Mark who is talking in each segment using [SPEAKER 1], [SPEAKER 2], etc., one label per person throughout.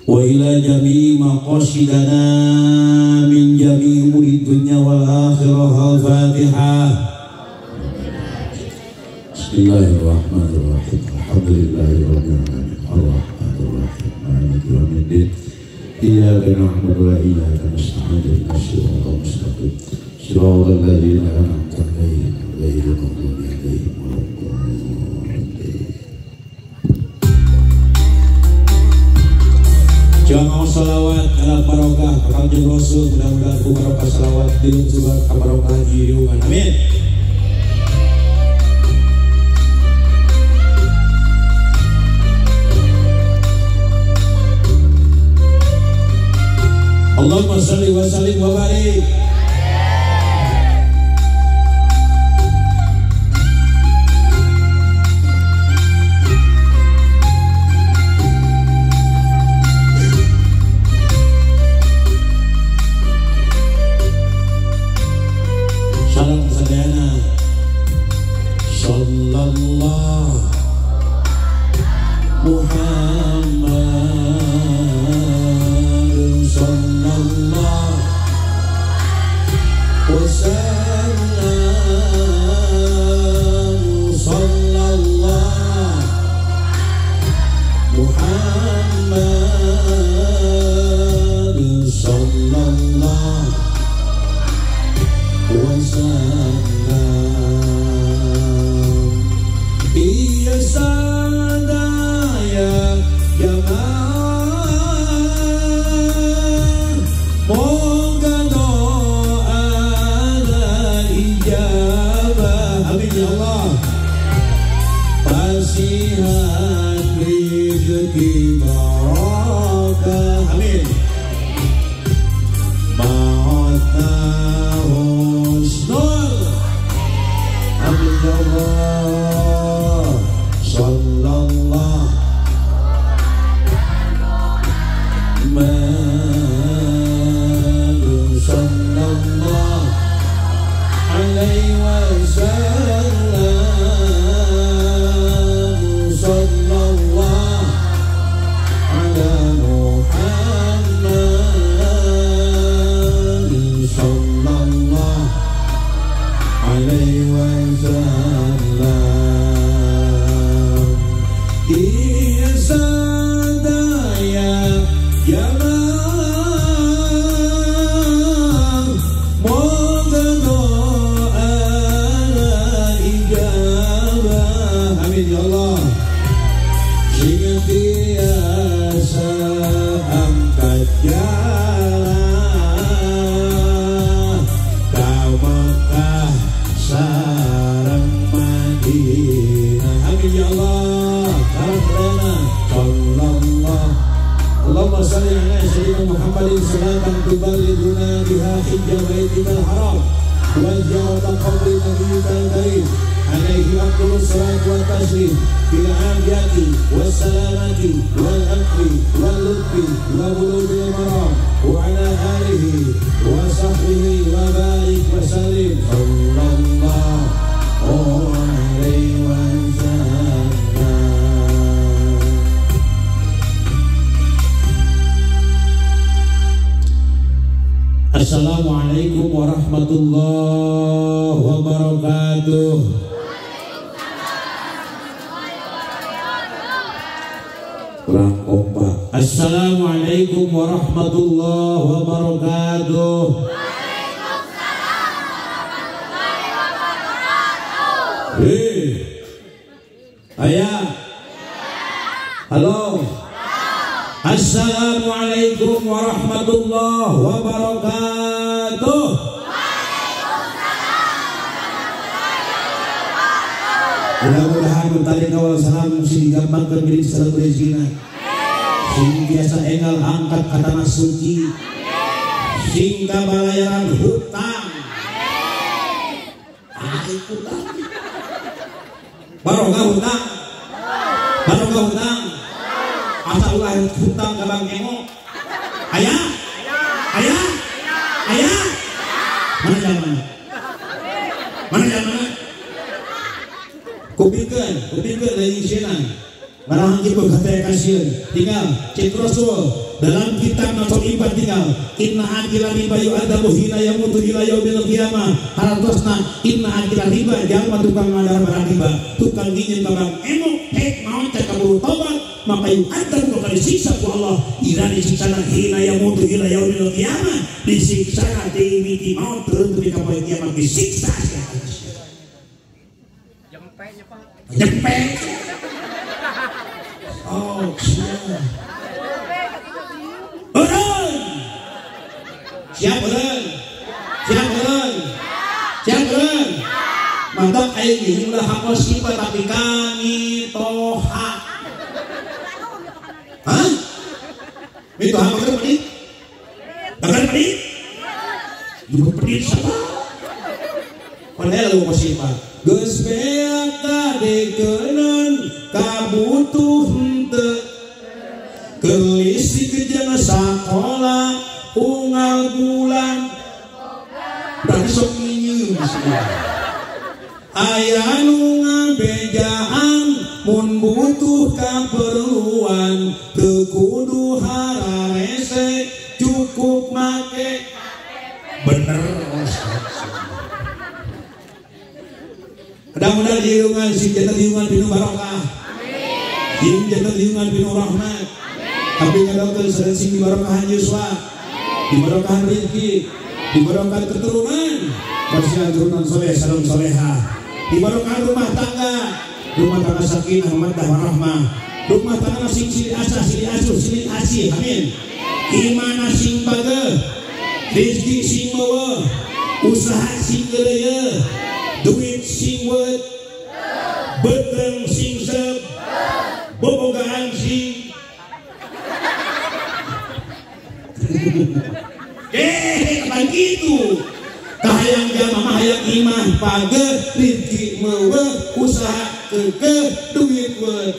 [SPEAKER 1] wa ila jami'i maqasidana min jami'i umuri dunya wal akhirah. Al-Fatihah. Bismillahirrahmanirrahim. Alhamdulillahirabbil alamin. Arrahmanir rahim. Maliki yaumiddin. Iyyaka na'budu wa iyyaka nasta'in. Ihdinas siratal mustaqim. Shiratal ladzina an'amta 'alaihim ghairil maghdubi 'alaihim waladdallin. Jangan salawat ala barokah Kanjeng Rasul, mudah-mudahan ku barokah salawat dilung subhan ka barokah haji riungan. Amin. Allahumma shalli wa sallim wa barik. Salam sadayana. Sallallahu Muhammad sallallahu wasallam. Sallallahu Muhammad sallallahu wasallam. Iya sadaya jamaah, moga doa dan ijabah. Amin ya Allah. Pasihan rezeki barokah. Amin. Ma'atna husnul. Amin ya Allah. Sallallahu sallallahu alaihi wasallam. Sallallahu ala Muhammad sallallahu alaihi wasallam. Iya sadaya jamaah, moga doa dan ijabah. Amin ya Allah. Sing biasa angkat jalan ka Makkah sareng Madinah. Amin ya Allah. Allahumma salli ala sayyidina Muhammadin salatan tuballighuna biha hijjal baitikal haram wa jawab qabri nabiyyikal karim alaihi afdalus salatu wa taslim bil afiyati was salamati wal afwi wal lutfi wa bulughil maram wa ala alihi wa sahbihi wa barik wa sallim. Sallallahu alaihi wasallam. Assalamualaikum warahmatullahi wabarakatuh. Kurang kompak. Assalamualaikum warahmatullahi wabarakatuh. Ayah. Halo. Assalamualaikum warahmatullahi wabarakatuh. Mudah-mudahan mentari kawal salam sing digampangkan milik salatu rezina. Sing biasa engal angkat kata suci. Sing kabalayaran hutang. Hutang. Barokah hutang. Barokah hutang. Asa ulah hutang ka Bang Emo. Ayah. Ayah. Ayah. Mana jalan? Mana jalan? Kupikeun dari sieuna. Barang kieu kata kasieun. Tinggal cek Rasul dalam kitab Nasol Ibadah tinggal inna akila riba yu'adabu hina yamutu ila yaumil qiyamah harantosna inna akila riba jalma tukang ngadar barang riba tukang nginyin barang emok mau cakaburu tobat maka yu'adabu bakal disiksa ku Allah ira disiksa hina yamutu ila yaumil qiyamah disiksa di miti maut turun di kapal kiamat disiksa jempek oh siapa siapa mantap aing udah hafal sifat tapi kami toha hah itu apa kan pedit bakal pedit juga pedit siapa padahal lu masih sifat geus beak kadeukeun kabutuh henteu kelis jeung sakola unggal bulan berarti sok nyinyum aya nu ngabejaan mun butuh kaperluan teu kudu hararese cukup make bener mudah-mudahan diungan sing jantan diungan pinu barokah sing jantan diungan pinu rahmat tapi ngadokeun sareng sing dibarokahan yuswa dibarokahan rezeki dibarokahan keturunan bersihan turunan soleh sareng soleha dibarokahan rumah tangga sakinah mawaddah warahmah rumah tangga sing sili asa sili asuh sili asih amin imana sing bageh rezeki sing meueuh usaha sing geureuyeuh duit sing weut beteng sing sep bobogaan sing kapan gitu kahayang jamaah hayang iman pageh rezeki meueuh usaha keukeuh duit weut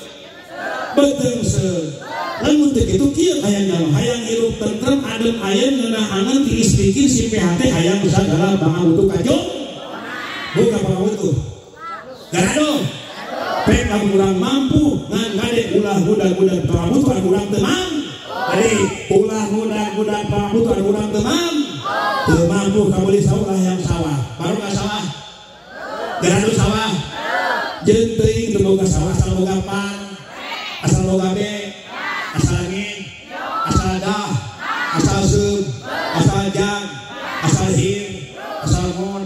[SPEAKER 1] beteng sep lamun teu kitu kieu hayang jamaah hayang hirup tentrem adem ayem ngeunahangan ti istri si PHT hayang sagala pangabutuh kajong bukan pangabutuh garado pek lamun urang mampu ngan gade ulah budak-budak pangabutuh anu urang teu mampu jadi ulah budak-budak pangabutuh anu urang teu mampu kabeli sawah yang sawah baru ka sawah garado sawah jeung teuing teu boga sawah asal boga pan asal boga be asal angin asal dah asal seup asal jag asal hir asal mon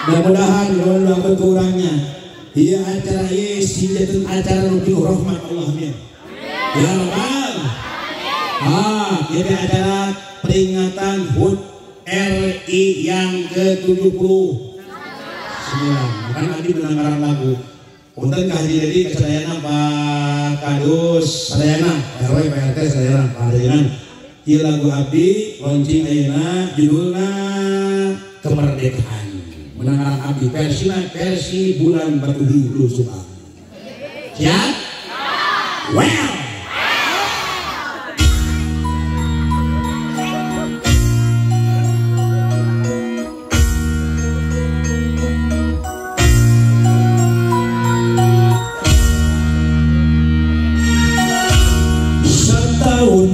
[SPEAKER 1] mudah-mudahan doa berkurangnya iya acara si jatuh acara nukin rahmat Allah amin ya rabbal jadi acara peringatan HUT RI yang ke-70 kan tadi penanggaran lagu punten kahji jadi kesadayana Pak Kadus sadayana RW PRT sadayana padayanan ieu lagu abdi launching ayeuna judulna kemerdekaan menanggaran abdi versi bulan batu hijau suka siap well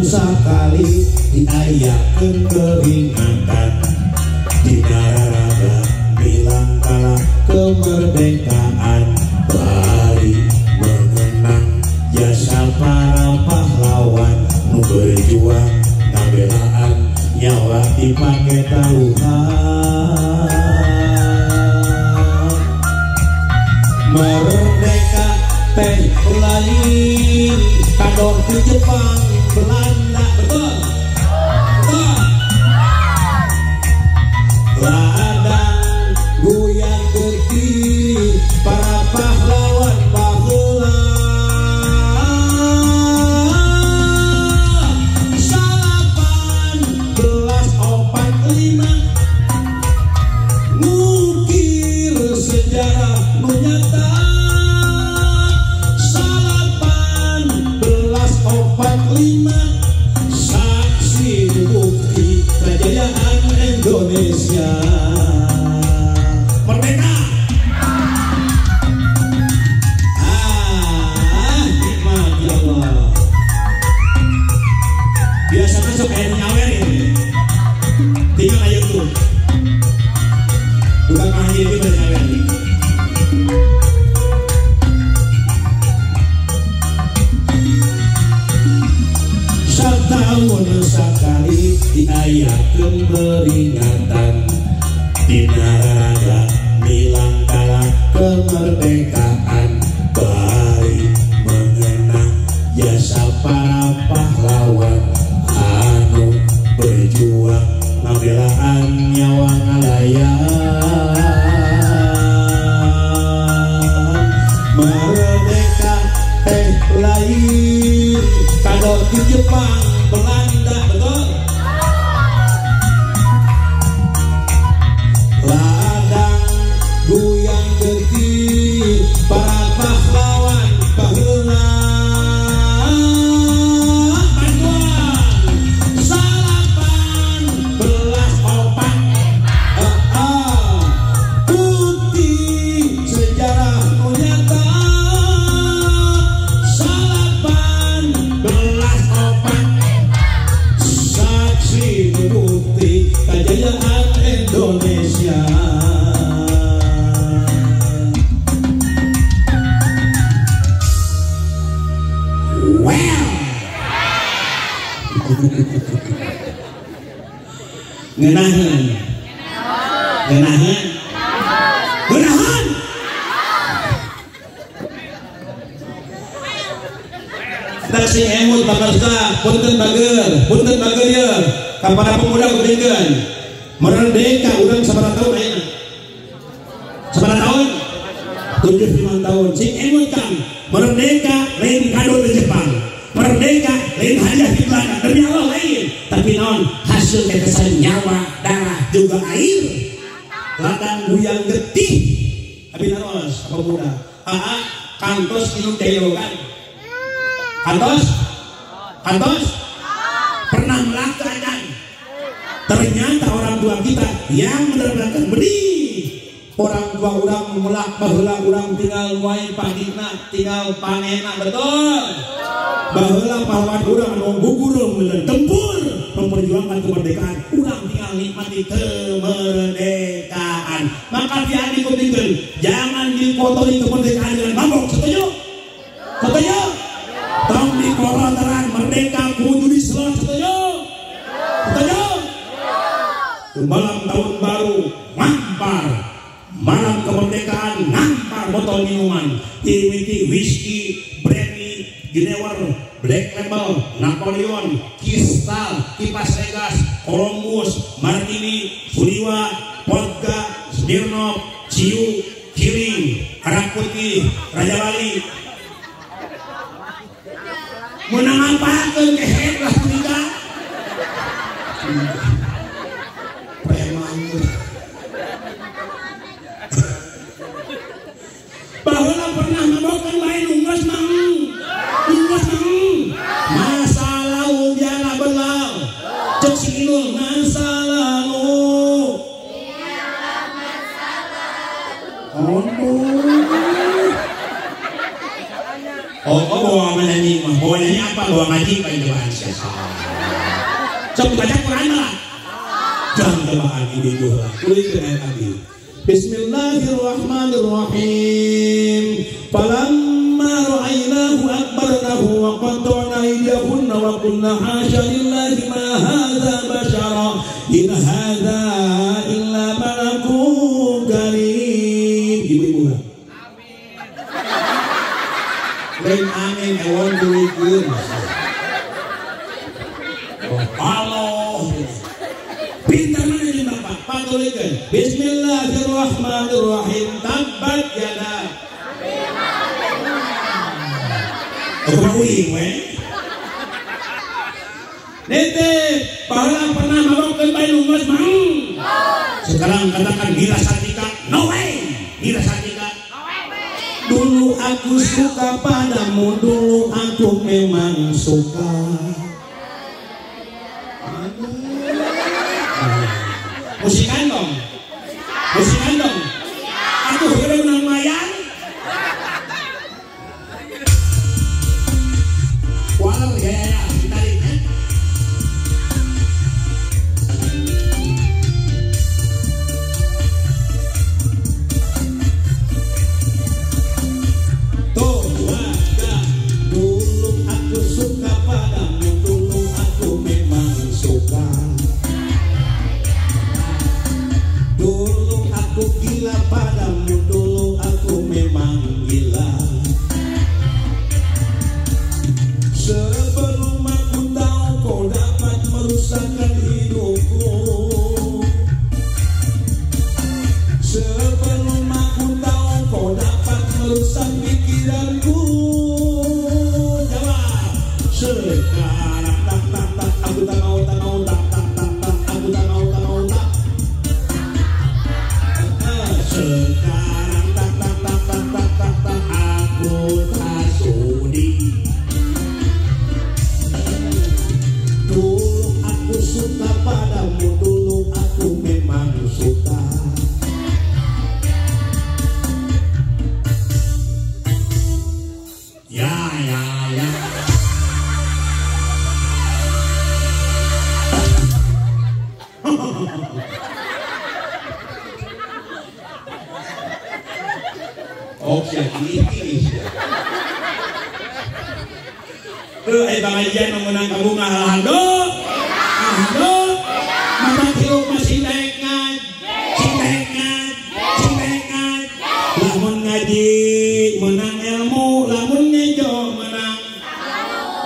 [SPEAKER 1] sekali diayakeun keringatan di negara bilang kalah kemerdekaan bari mengenang jasa para pahlawan nu berjuang ngabelaan nyawa dipake taruhan merdeka teh lain kador ke Jepang Belanda betul ladang goyang gede para pahlawan baheula 1845 ngukir sejarah nu nyata 1845 Ngeunaheun. Ngeunaheun. Ngeunaheun. Tak sing emut bakarsa, punten bageur ya. Ka para pemuda geudeunkeun. Merdeka urang sabaraha tahun ayeuna? Sabaraha tahun? 75 tahun. Sing emut Kang, merdeka lain kado di Jepang. Merdeka lain hadiah di Belanda. Demi Allah lain. Tapi naon hasil tetesan nyawa, darah juga air. Ladang buyang getih. Abi naros pemuda. Kantos minum teh kan. Kantos pernah melakukan. Ternyata orang tua kita yang menerangkan benih. Orang tua orang melak baheula orang tinggal muai pagina, tinggal panena betul. Baheula pahlawan orang anu gugur meuleun tempur memperjuangkan kemerdekaan. Urang tinggal nikmati kemerdekaan. Maka diadi kutingkeun, jangan dikotori kemerdekaan dengan mabok. Setuju? Setuju? Tong dikoroteran merdeka kudu diselot. Setuju? Setuju? Malam tahun baru ngampar, malam kemerdekaan ngampar botol minuman, dimiliki whisky, brandy, Genewer, Black Label, Napoleon, Kristal, Kipas Regas, Columbus, Martini, Suriwa, Vodka, Smirnoff, Ciu, Kiring, Arak Putih, Raja Bali. Menang apa ke kehet lah kita? Baheula pernah mabokan bae nunggus mang. Masalah ujana belau. Cek si Inul masalah nu. Oh, bawa menyanyi mah. Bawa nyanyi apa? Bawa ngaji kayak jawaan siasa. Sok baca Quran lah. Jangan tebaan ide jualan. Kulit ayat tadi. Bismillahirrahmanirrahim. Falamma ra'aynahu akbarnahu wa qatta'na aydiyahunna wa qulna hasya lillahi ma hadza bashara in hadza illa malakun karim. Ibu-ibu. Lain amin ewon duikeun. Allah. Pintar mana ini Bapak? Patulikeun. Bismillahirrahmanirrahim. Tabbat yada. Kuing we. Nitip, baheula pernah mabokeun bae nunggus mang. Sekarang katakan Mira Satika, no way. Mira Satika. Dulu aku suka padamu, dulu aku memang suka. Musikan dong. Aku udah menang mayang. Walau ya, ditarik kan? Tuh, dulu aku suka padamu, dulu aku memang suka. Dulu aku gila padamu, dulu aku memang gila. Sebelum aku tahu kau dapat merusakkan hidupku. Sebelum aku tahu kau dapat merusak pikiranku. Jawab. Sekarang aku tak mau aku tak mau sekarang aku tak sudi. Dulu aku suka padamu, dulu aku memang suka. Ya. Oke, ini. Bang Ajian menang kabunga alhamdulillah. Mata kilo
[SPEAKER 2] ngaji menang ilmu, lamun ngejo menang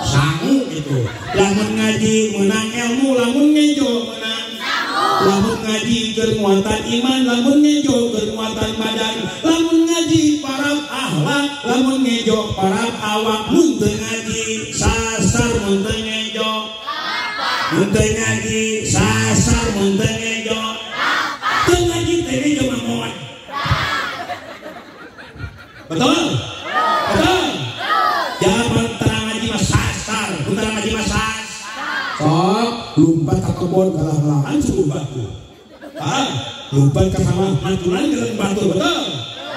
[SPEAKER 2] sangu gitu. Lamun ngaji menang ilmu, lamun ngejo menang sangu. Lamun ngaji kekuatan iman, lamun ngejo kekuatan badan. Lamun ngaji parab akhlak, lamun ngejo parab awak. Mun teu ngaji sasar, mun teu ngejo mun teu ngaji sasar, mun teu ngejo teu ngaji teh ngejo mamon. Betul? Betul? Jangan terang ngaji mas sasar, terang ngaji mas sas. Sok, lumpat ke kebon kalah lahan suruh batu. Lumpat ke sawah, mantulan ke batu, betul?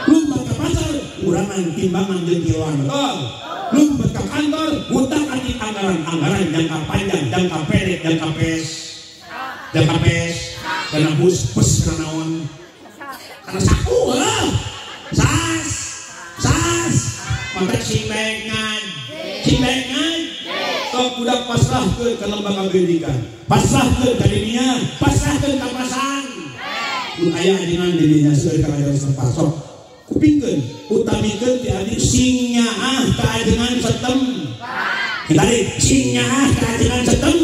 [SPEAKER 2] Lumpat ke pasar, kurangan timbangan jengkilan, betul? Lumpat ke kantor, mutak anti anggaran jangka panjang, jangka pendek, jangka pes, karena bus karena naon, karena saku, sas. Maka sing baik ngaji sok budak pasrah ke lembaga pendidikan, pasrah ke dunia, pasrah ke kapasan. Mun aya ajengan di dinya seueur ka ajaran setempat sok kupingkeun utamikeun ti adi sing nyaah ka ajengan setem. Tadi sing nyaah ka ajengan setem.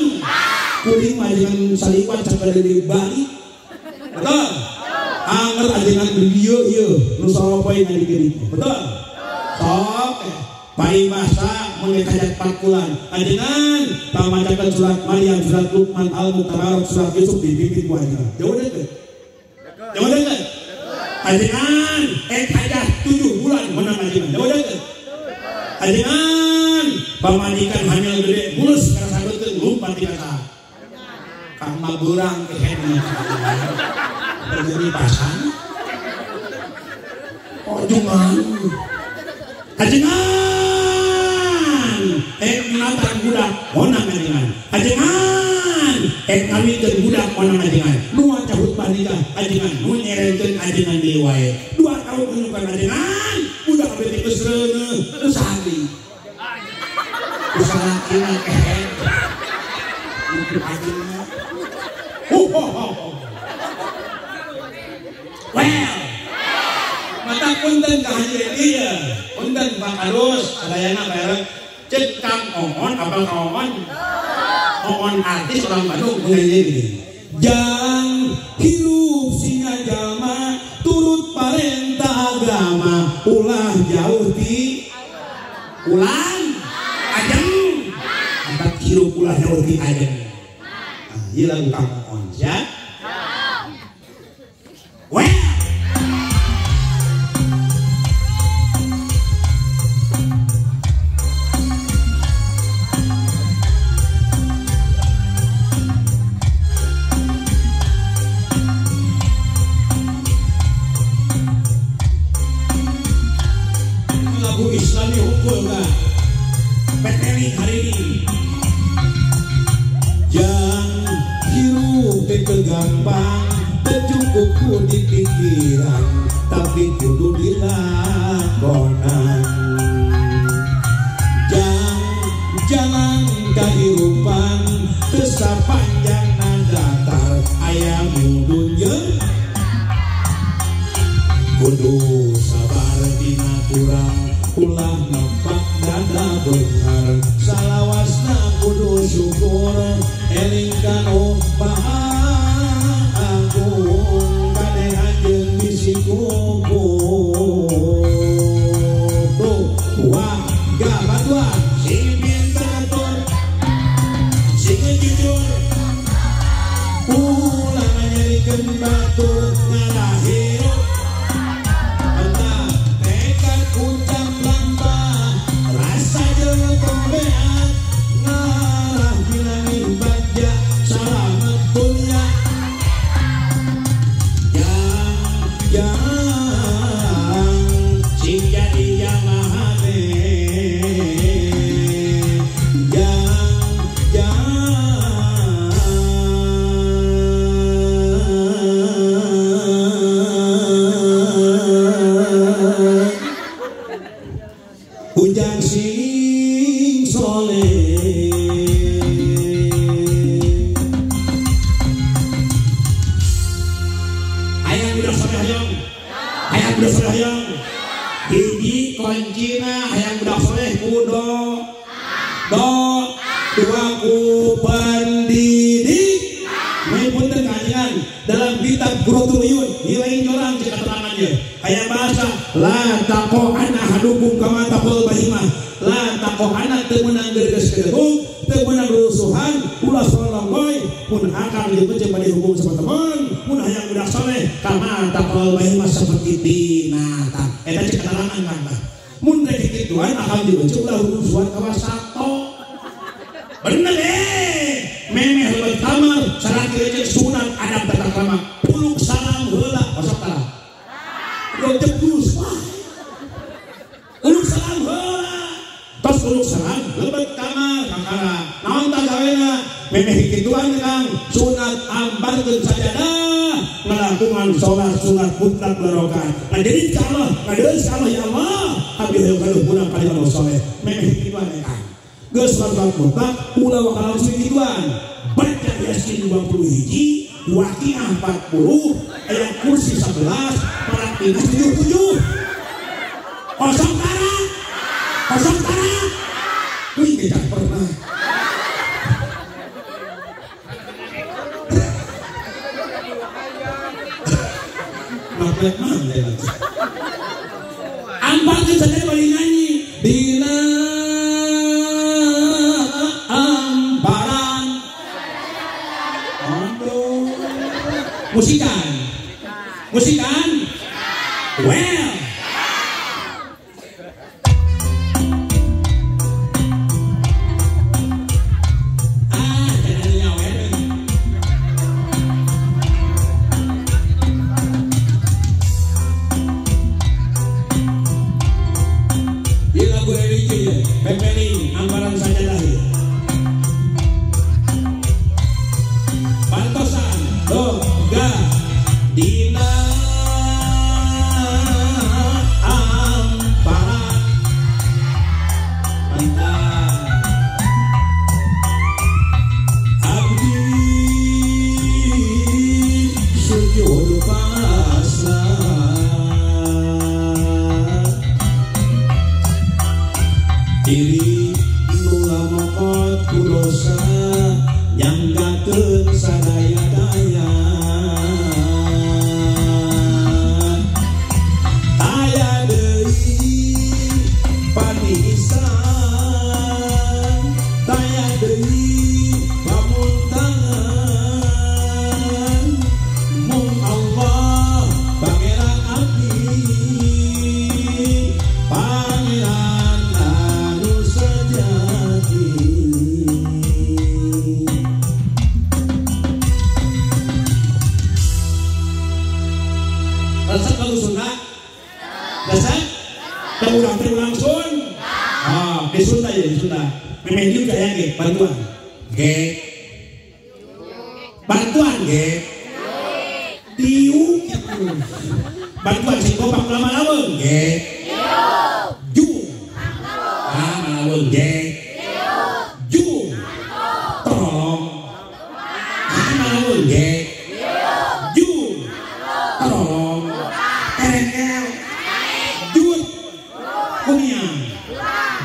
[SPEAKER 2] Kuring ajengan saliwan sakade di Bali. Betul? Anger ajengan ieu nu sapoe ngadikeun. Betul? Sok paribasa mengekajat pakulan ajengan pamacakan surat Maryam, surat Luqman, Al-Muqtabarak, surat Yusuf dipimpin ku ajengan. Jauh deket ajengan ekajat 7 bulan menang ajengan. Jauh deket ajengan pamajikan hamil gede mulus karena sabeutkeun lumpat di kata kang maburang ke heni terjadi pasan ojungan ajengan natan budak onang ajengan ajengan ngawinkeun budak onang ajengan nu cabut bandika ajengan nu nyerenkeun ajengan deui wae 2 tahun menukan ajengan budak bete geus reuneuh sari usaha kina kehe ajengan well mata punten kahadirin ieu punten Pak Arus sadayana bareng cek Kang Ongon apa Ongon artis orang Bandung menyanyi gini jang hirup singa jalma turut parentah agama ulah jauh di ulang ajeng angkat hirup ulah jauh di ajeng hilang Kang Ongon ya well Islami hukum kan peteli hari ini jangan hirup gampang tercukup ku di pikiran tapi kudu dilakonan jangan kehidupan kesapanjang datar ayam dunya kudu sabar dina kurang ulah nampak dada benar salawasna kudu syukur elingkan agung kade anjeun bisi kumpul tuh wah gabatuan sing pinter sing jujur ulah nyarikeun batur ngarahir Ujang sing soleh ayang udah soleh hayang hiji koncina hayang budak soleh kudo dua ku pendidik. Punten kajian dalam kitab Qurratul Uyun nilai jorang keterangannya hayang bahasa la taqo'ana ahadukum kama taqul bahimah, la taqo'ana teu meunang geus kedebuk teu meunang rusuhan ulah solongoy pun akang dieuceum bade hukum satemen mun hayang budak soleh kama taqul bahimah seperti binatang. Eta cek keterangan kan mun rek kituan akang dieuceum ulah rusuhan ka wasato bener memeh lebat kamar sarat gereja sunat adab tata krama puluk salam heula masak tara udah jebus puluk salam heula tos puluk salam lebat kamar kakara naon tagawena memeh kituan kang sunat ambarkeun sajadah ngalakukan sholat sunat mutlak barokah ngadeui ka Allah ngadeui ka Allah ya Allah abdi hayang kaluh punang ka Allah soleh memeh kituan kang geus sholat mutlak ulah wakal seueuan baca Yasin 20 hiji, Waqiah 40, ayat kursi 11, Paratinus 77. Kosong tara, wih tidak pernah. Maklek mana ya? Ambang itu saja paling nyanyi. Bila musikan well jangan nyawer di lagu religi pepeli ambaran sajadah pantosan ga dina amparan abdi sujud pasrah diri nula mokot kudosa nyanggakeun sadaya-daya ulang sun di Sunda ya di Sunda memang juga ya bantuan diu bantuan sing kompak lama-lama ju malaweng ju tolong malaweng ju tolong terengkel jut kunyang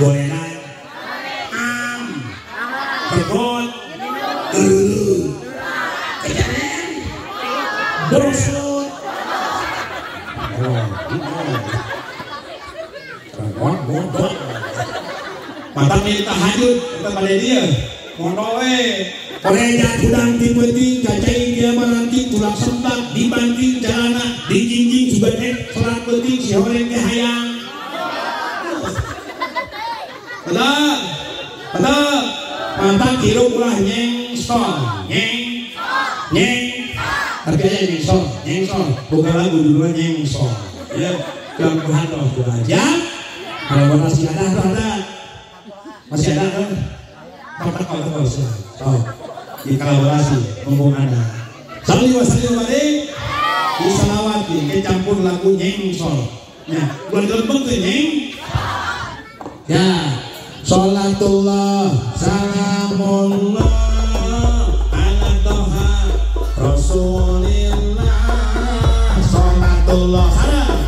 [SPEAKER 2] goleran berkot kejadian berusut mata minta hajut kita pada dia monowe korea kudang dipeting kacaing dia meranting tulang sembak dibanting jalana dijinjing sebagai serat peting si horeng ke hayang betul mantap kira ulah nyeng tapi aja nyeng sol bukan lagu dulu nyeng sol ya kemudian roh bukan aja kalau masih ada kan kalau di kolaborasi mumpung ada salli balik di salawati kecampur lagu nyeng sol nah bukan gelembeng ke nyeng ya sholatullah salamullah ala toha rasulillah sholatullah salam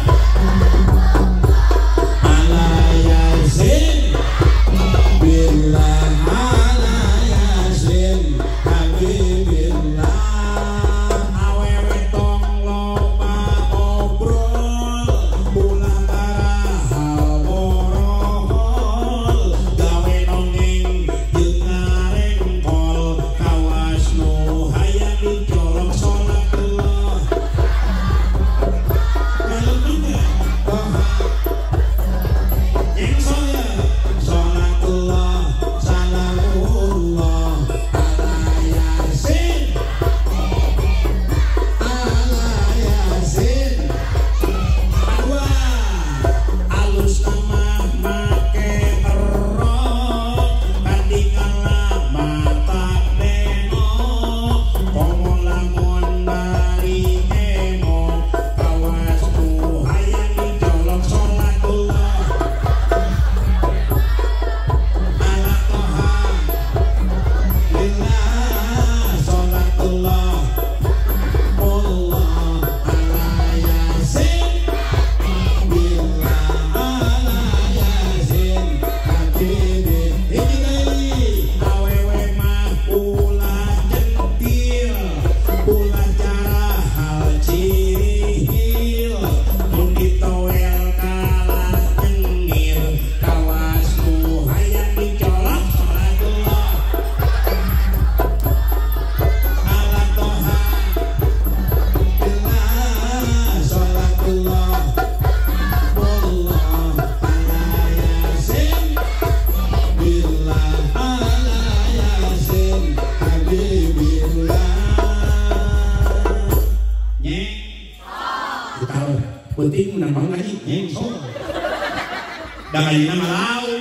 [SPEAKER 2] Da kayina malau.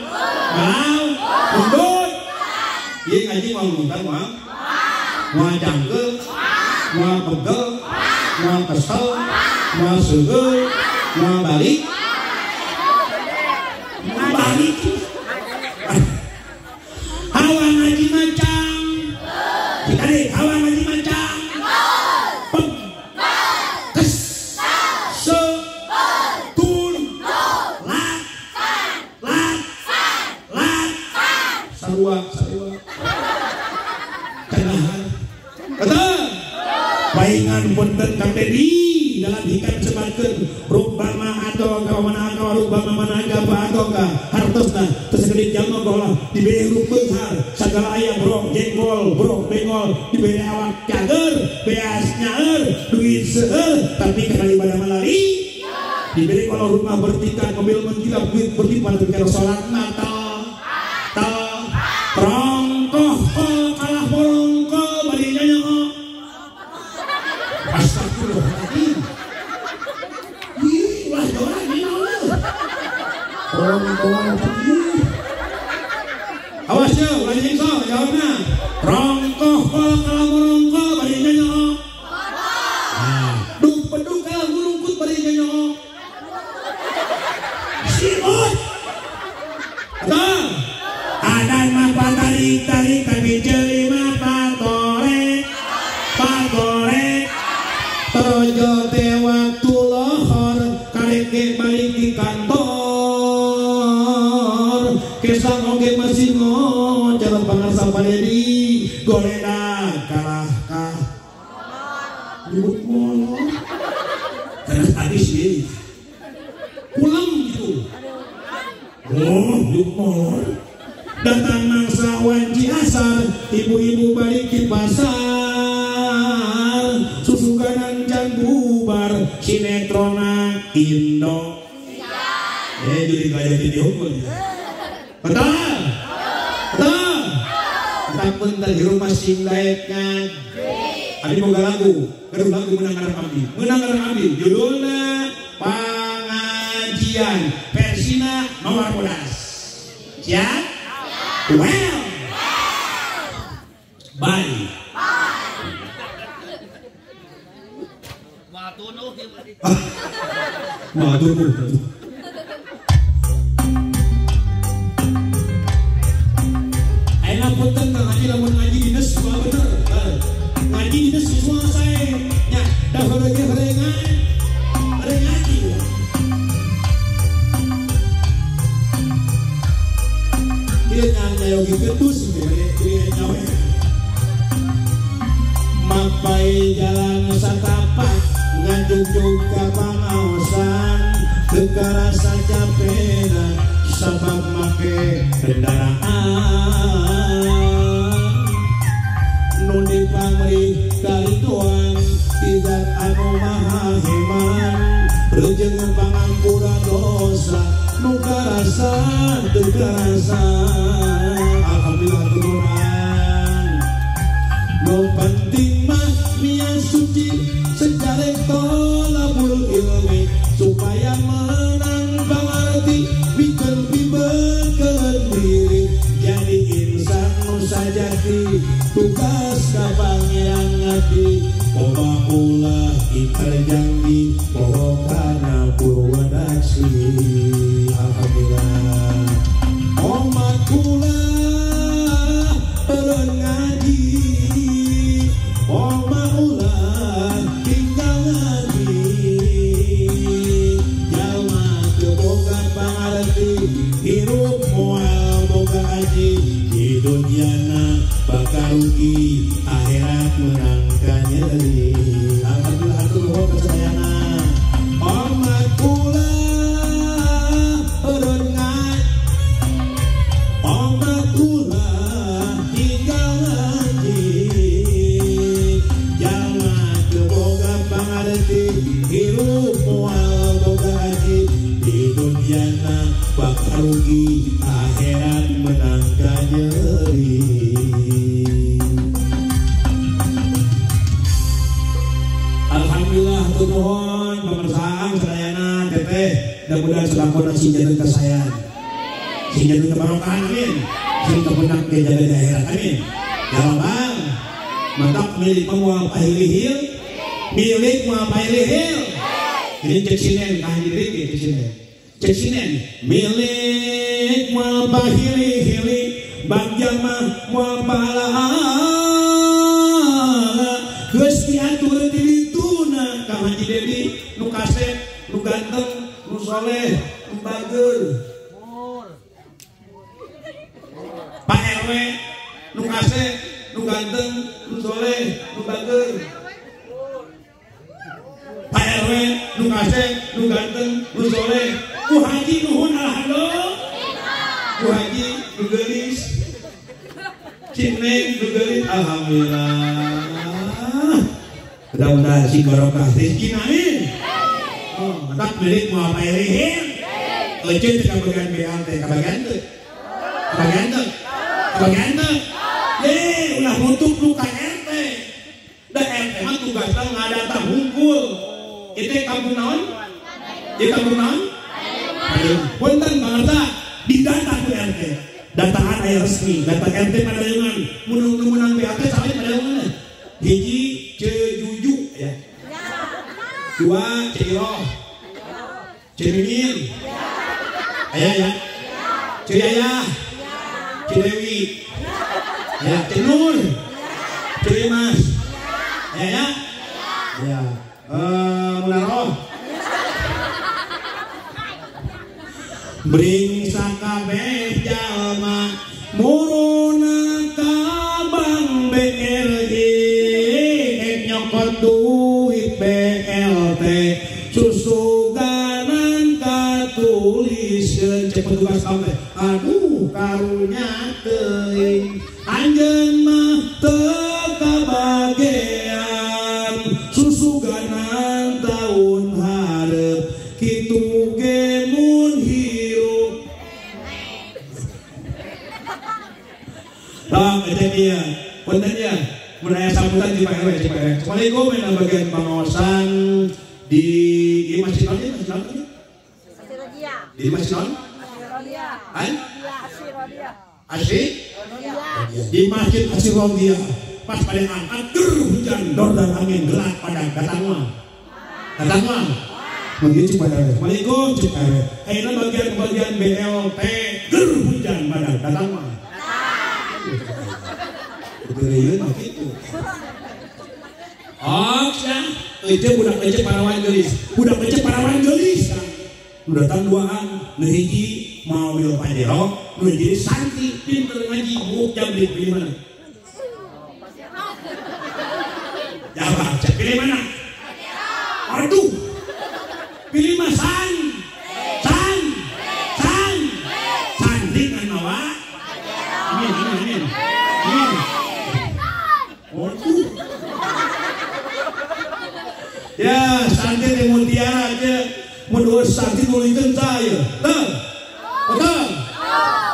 [SPEAKER 2] Mundur. Ieu ngaji mau mundur mah. Moal jangkeul, moal pegel, moal kesel, moal seugeuh, moal balik. Balik. Hawa ngaji macam. Dikali hawa ngaji macam. Pem. Kes. Se. Tun. Lat. Sarua. Kenahan. Kata. Paingan punten Kang Dedi dalam hikan sebarkeun rubbama atau kawana rubbama managa atau ka hartosna tersekedit jalma bola diberi rupeung har sagala aya bro jengkol bro bengol diberi awak cager beas nyaeur duit seueur tapi kana ibadah malari diberi kalau rumah bertingkat mobil mentilap duit berlipat keur salat tal rongkoh kalah borongkol bari nyanyo astagfirullahaladzim. Ih, wah orang ini awasnya, ulah nyingso, jawabnya. Rongkoh kalau merongkoh bari nyanyo. Duk peduk kalau ngurungkut bari nyanyo. Simut. Ada mapa tarik tapi jeli mapa torek. Terojo tewa tulohor kareke balik di kantor kesang oge masih calon pangarsa Padedi gorena kalah kah nyebut molor karena habis ini pulang gitu nyebut molor datang mangsa wanci asar ibu-ibu balik di pasar susuganan can bubar sinetrona Indo jadi gaya video betul ataupun terhirup masing daeknya abi boga lagu kedua lagu menang karang abdi judulnya Pangajian versina nomor 11 siap well bye Matur. Ayeuna punten Kang Haji lamun ngaji dinas mah bener. Ngaji dinas semua saya nya da horengan. Ngaji. Dia nyanyi yogi ketus dia nyawe. Mapai jalan satapak ngajuk ka pangaosan teu karasa capena sabab make kendaraan nu dipamrih kalituan tidak anu maha heman reujeng pangampura dosa nu karasa teu karasa alhamdulillah turunan nu penting mah niat suci sejarah tolabul ilmi supaya menang pangarti bikin bibekeun diri jadi insan nu sajati tugas ka pangeran ngati boga ulah ikhal janji boga kana purwadaksi alhamdulillah umat kula eureun ngaji umat ulah tinggal ngaji jalma teu boga pangarti hirup moal boga haji di dunyana bakal rugi akhirat menang ka nyeri alhamdulillah atuh kesayangan umat kula eureun umat kula tinggal ngaji jalma teu boga pangarti hirup moal boga haji di dunyana bakal rugi akhirat menang ka nyeri. Alhamdulillah tuh mohon pemersaan sedayana teteh mudah-mudahan sedang kondisi jadi kesayangan sing jadi barokah amin, sing kepenak ke jaga daerah amin. Jawaban mantap milik mual pahilihil, milik mual pahilihil. Ini cek sinen kah diri cek sinen. Cek sinen milik mual pahilihil, bagjama mual pahala. Geus diatur di dituna ka Haji Dedi nu kasep, nu ganteng, nu soleh, nu bageur. Pak RW nu kasep, nu ganteng, nu soleh, nu bageur. Pak RW nu kasep, nu ganteng, nu soleh. Ku Haji nuhun alhamdulillah. Ku Haji nu geulis. Cing Neng nu geulis alhamdulillah. Mudah-mudahan si barokah rezeki amin. Oh, mantap milik mau apa ini? Lecet ke bagian BLT, ke bagian tu, ke bagian tu, ke bagian tu. Ulah nutup lu KRT. Dah RT mah tugasnya ngadata hungkul. Itu kampung naon? Itu kampung naon? Punten bangsa di data ku RT. Dataan aya resmi, data RT pada daungan. Menang BLT sampai pada daungan. Hiji cejuju ya. Dua ceiroh. Cemimin. Ayah ya. Ceyayah. Cidewi. Ya, Cenur. Cimas. Ayah ya. Ya. Munaroh. Bring sakabeh jalma muruna kabang BRI. Duit BLT susuganan katuliskeun cek petugas kamu teh aduh karunya teuing anjeun mah teu kabagean susuganan taun hareup kitu ge mun hirup tah eta dia punten ya. Menaya sambutan di Pak RW, di Pak RW. Assalamualaikum, yang bagian pengawasan di Masjid Non, Masjid Non? Di Masjid Non? Asy? Di Masjid Asy Rodia. Pas pada angkat, hujan, dor dan angin, gelap pada datang mah. Begitu Pak RW. Assalamualaikum, Cik RW. Ayeuna bagian BLT, hujan pada datang mah. Beureun mah kitu. Ya, itu budak lecet parawan geulis. Budak lecet parawan geulis. Nu datang duaan, nu hiji mobil Pajero, nu hiji santi pinter ngaji buuk jam di pilih mana? Jawab, cek pilih mana? Aduh. Pilih mah san. Santi kan mawa. Amin. Ya, santi di Mutiara aja menurut santi nulingkan saya. Betul.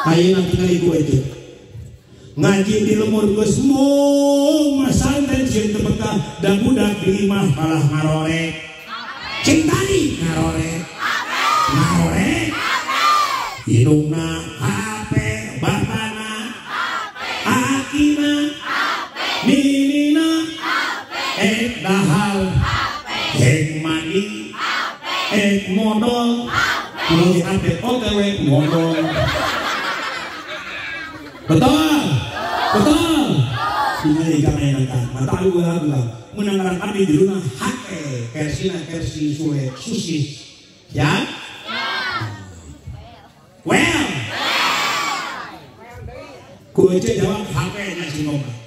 [SPEAKER 2] Ayeuna tinggal ibu itu. Ngaji di lemur geus mung masanten sieun teu betah da budak di imah malah ngarorek. Cing tadi ngarorek. Hidungna HP, bapana akina minina dahal mandi modal kalau di HP OTW modal betul ini ikan mainan mata lu gula menanggaran abdi di rumah hake versi suwe susi ya well kuece jawab hake nya si ngomong.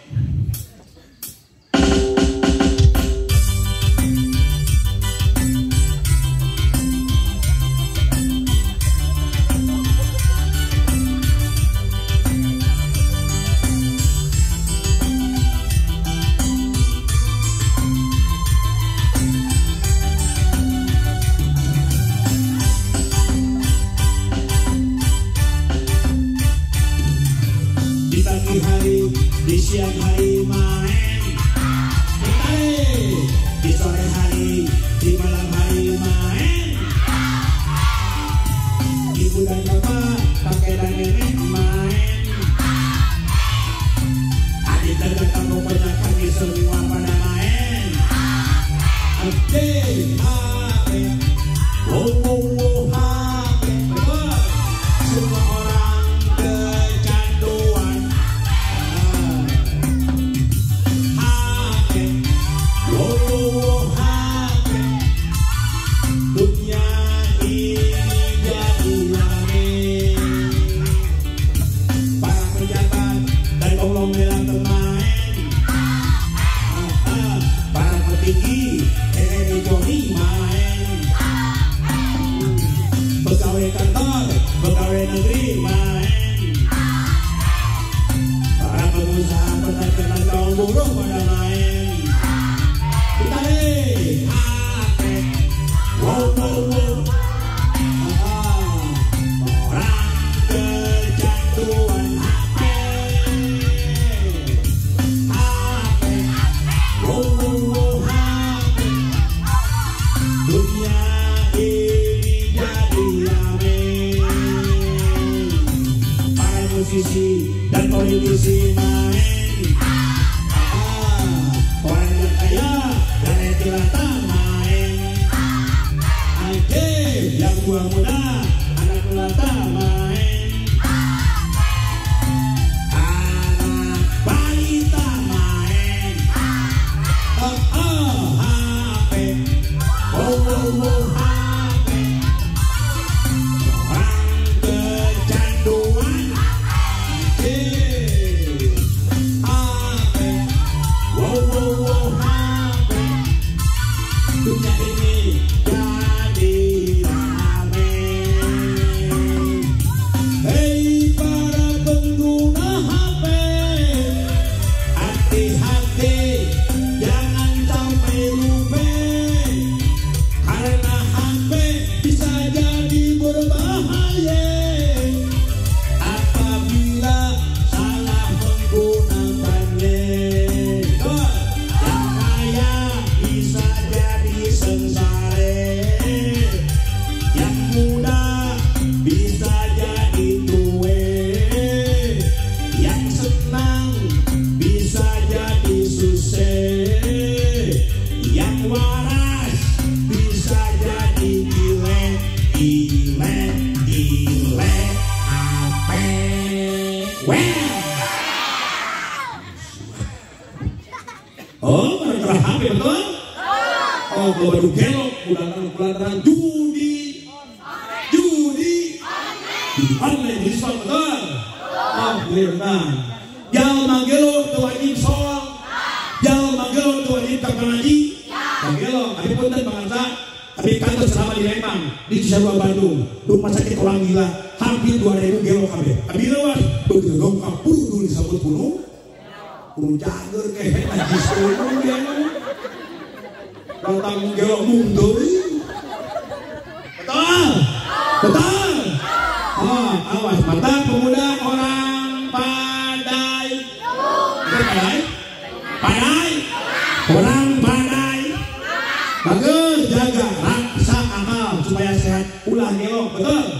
[SPEAKER 2] Di siang hari main, di sore hari, di malam hari main. Ibu dan bapak kakek dan nenek main. Adik dan kamu banyak kami semua pada main. Oke, HP, HP, betul. Semua orang kecanduan. HP, HP, dunia ini jadi rame. Para pejabat dan konglomerat bermain. Para petinggi Johnny main. Pegawai kantor, pegawai negeri main. Para pengusaha, pedagang dan kaum buruh pada main. Kita HP, orang kecanduan HP, HP, dunia ini jadi rame. Para musisi dan politisi main. Orang yang kaya dan yang jelata main. Oke, yang tua muda, anak jelata main. Anak balita main. HP, HP, orang kecanduan HP, HP, dunia ini jadi rame. Hei para pengguna HP, hati-hati jangan sampai lupa. Karena HP bisa jadi berbahaya apabila salah menggunakannya. Yang kaya bisa jadi sengsara, yang muda bisa jadi tua, yang senang bisa jadi susah, yang waras bisa jadi gile HP. Oh, mereka HP betul? Oh, baru gelok, bulan judi online jadi soal betul? Oh, benar. Jangan manggil tu wajib soal, jangan manggil tu wajib terpenaji. Manggil, tapi pun dan bangsa. Tapi kantor selama di Lembang, di Cisarua Bandung, rumah sakit orang gila, hampir 2.000 gelok KB. Tapi lewat, bergelok kapur dulu disambut gunung, gunung jager kehe lagi sekolah dia. Kalau tanggung gelok mundur, betul. Oh, awas mata pemuda orang Padai, orang Padai. Bagus, jaga raksa akal supaya sehat. Ulah gelok, betul.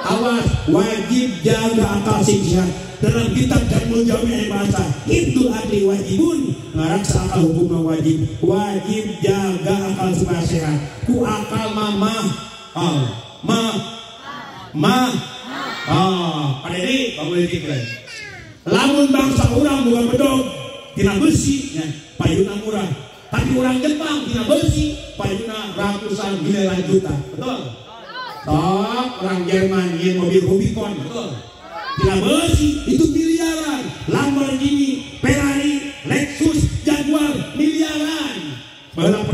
[SPEAKER 2] Awas, wajib jaga akal sing sehat. Dalam kitab Jamul Jami bahasa Hibdul Adli wajibun ngaraksa akal hukum wajib. Wajib jaga akal supaya sehat. Ku akal Pak Dedi, Pak boleh dikira. Lamun bangsa orang bukan bedog, tina besi, payuna murah. Tapi orang Jepang tina besi, payuna ratusan miliaran juta, betul? Tok, orang Jerman yang mobil Rubicon, betul? Tina besi itu miliaran. Lamborghini, Ferrari, Lexus, Jaguar, miliaran. Pernah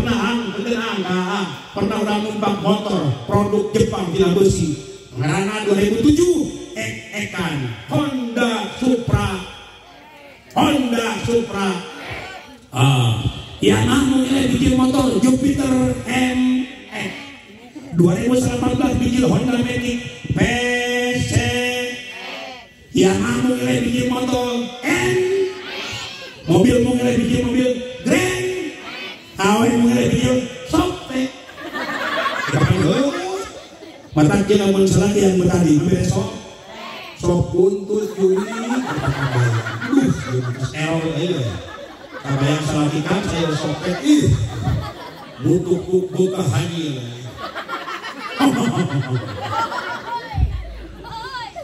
[SPEAKER 2] orang numpang motor produk Jepang tina besi. Ngarana 2007 Ekan Honda Supra. Yang namanya bikin motor Jupiter MX. 2018 bikin Honda Matic PC. Yang namanya bikin motor N. Mobil mulai bikin mobil Grand. Awe mulai bikin Softek. Mata kita menselaki yang bertadi besok sok buntut juri error aja kabayang salatikan saya sopet butuh buka hanyir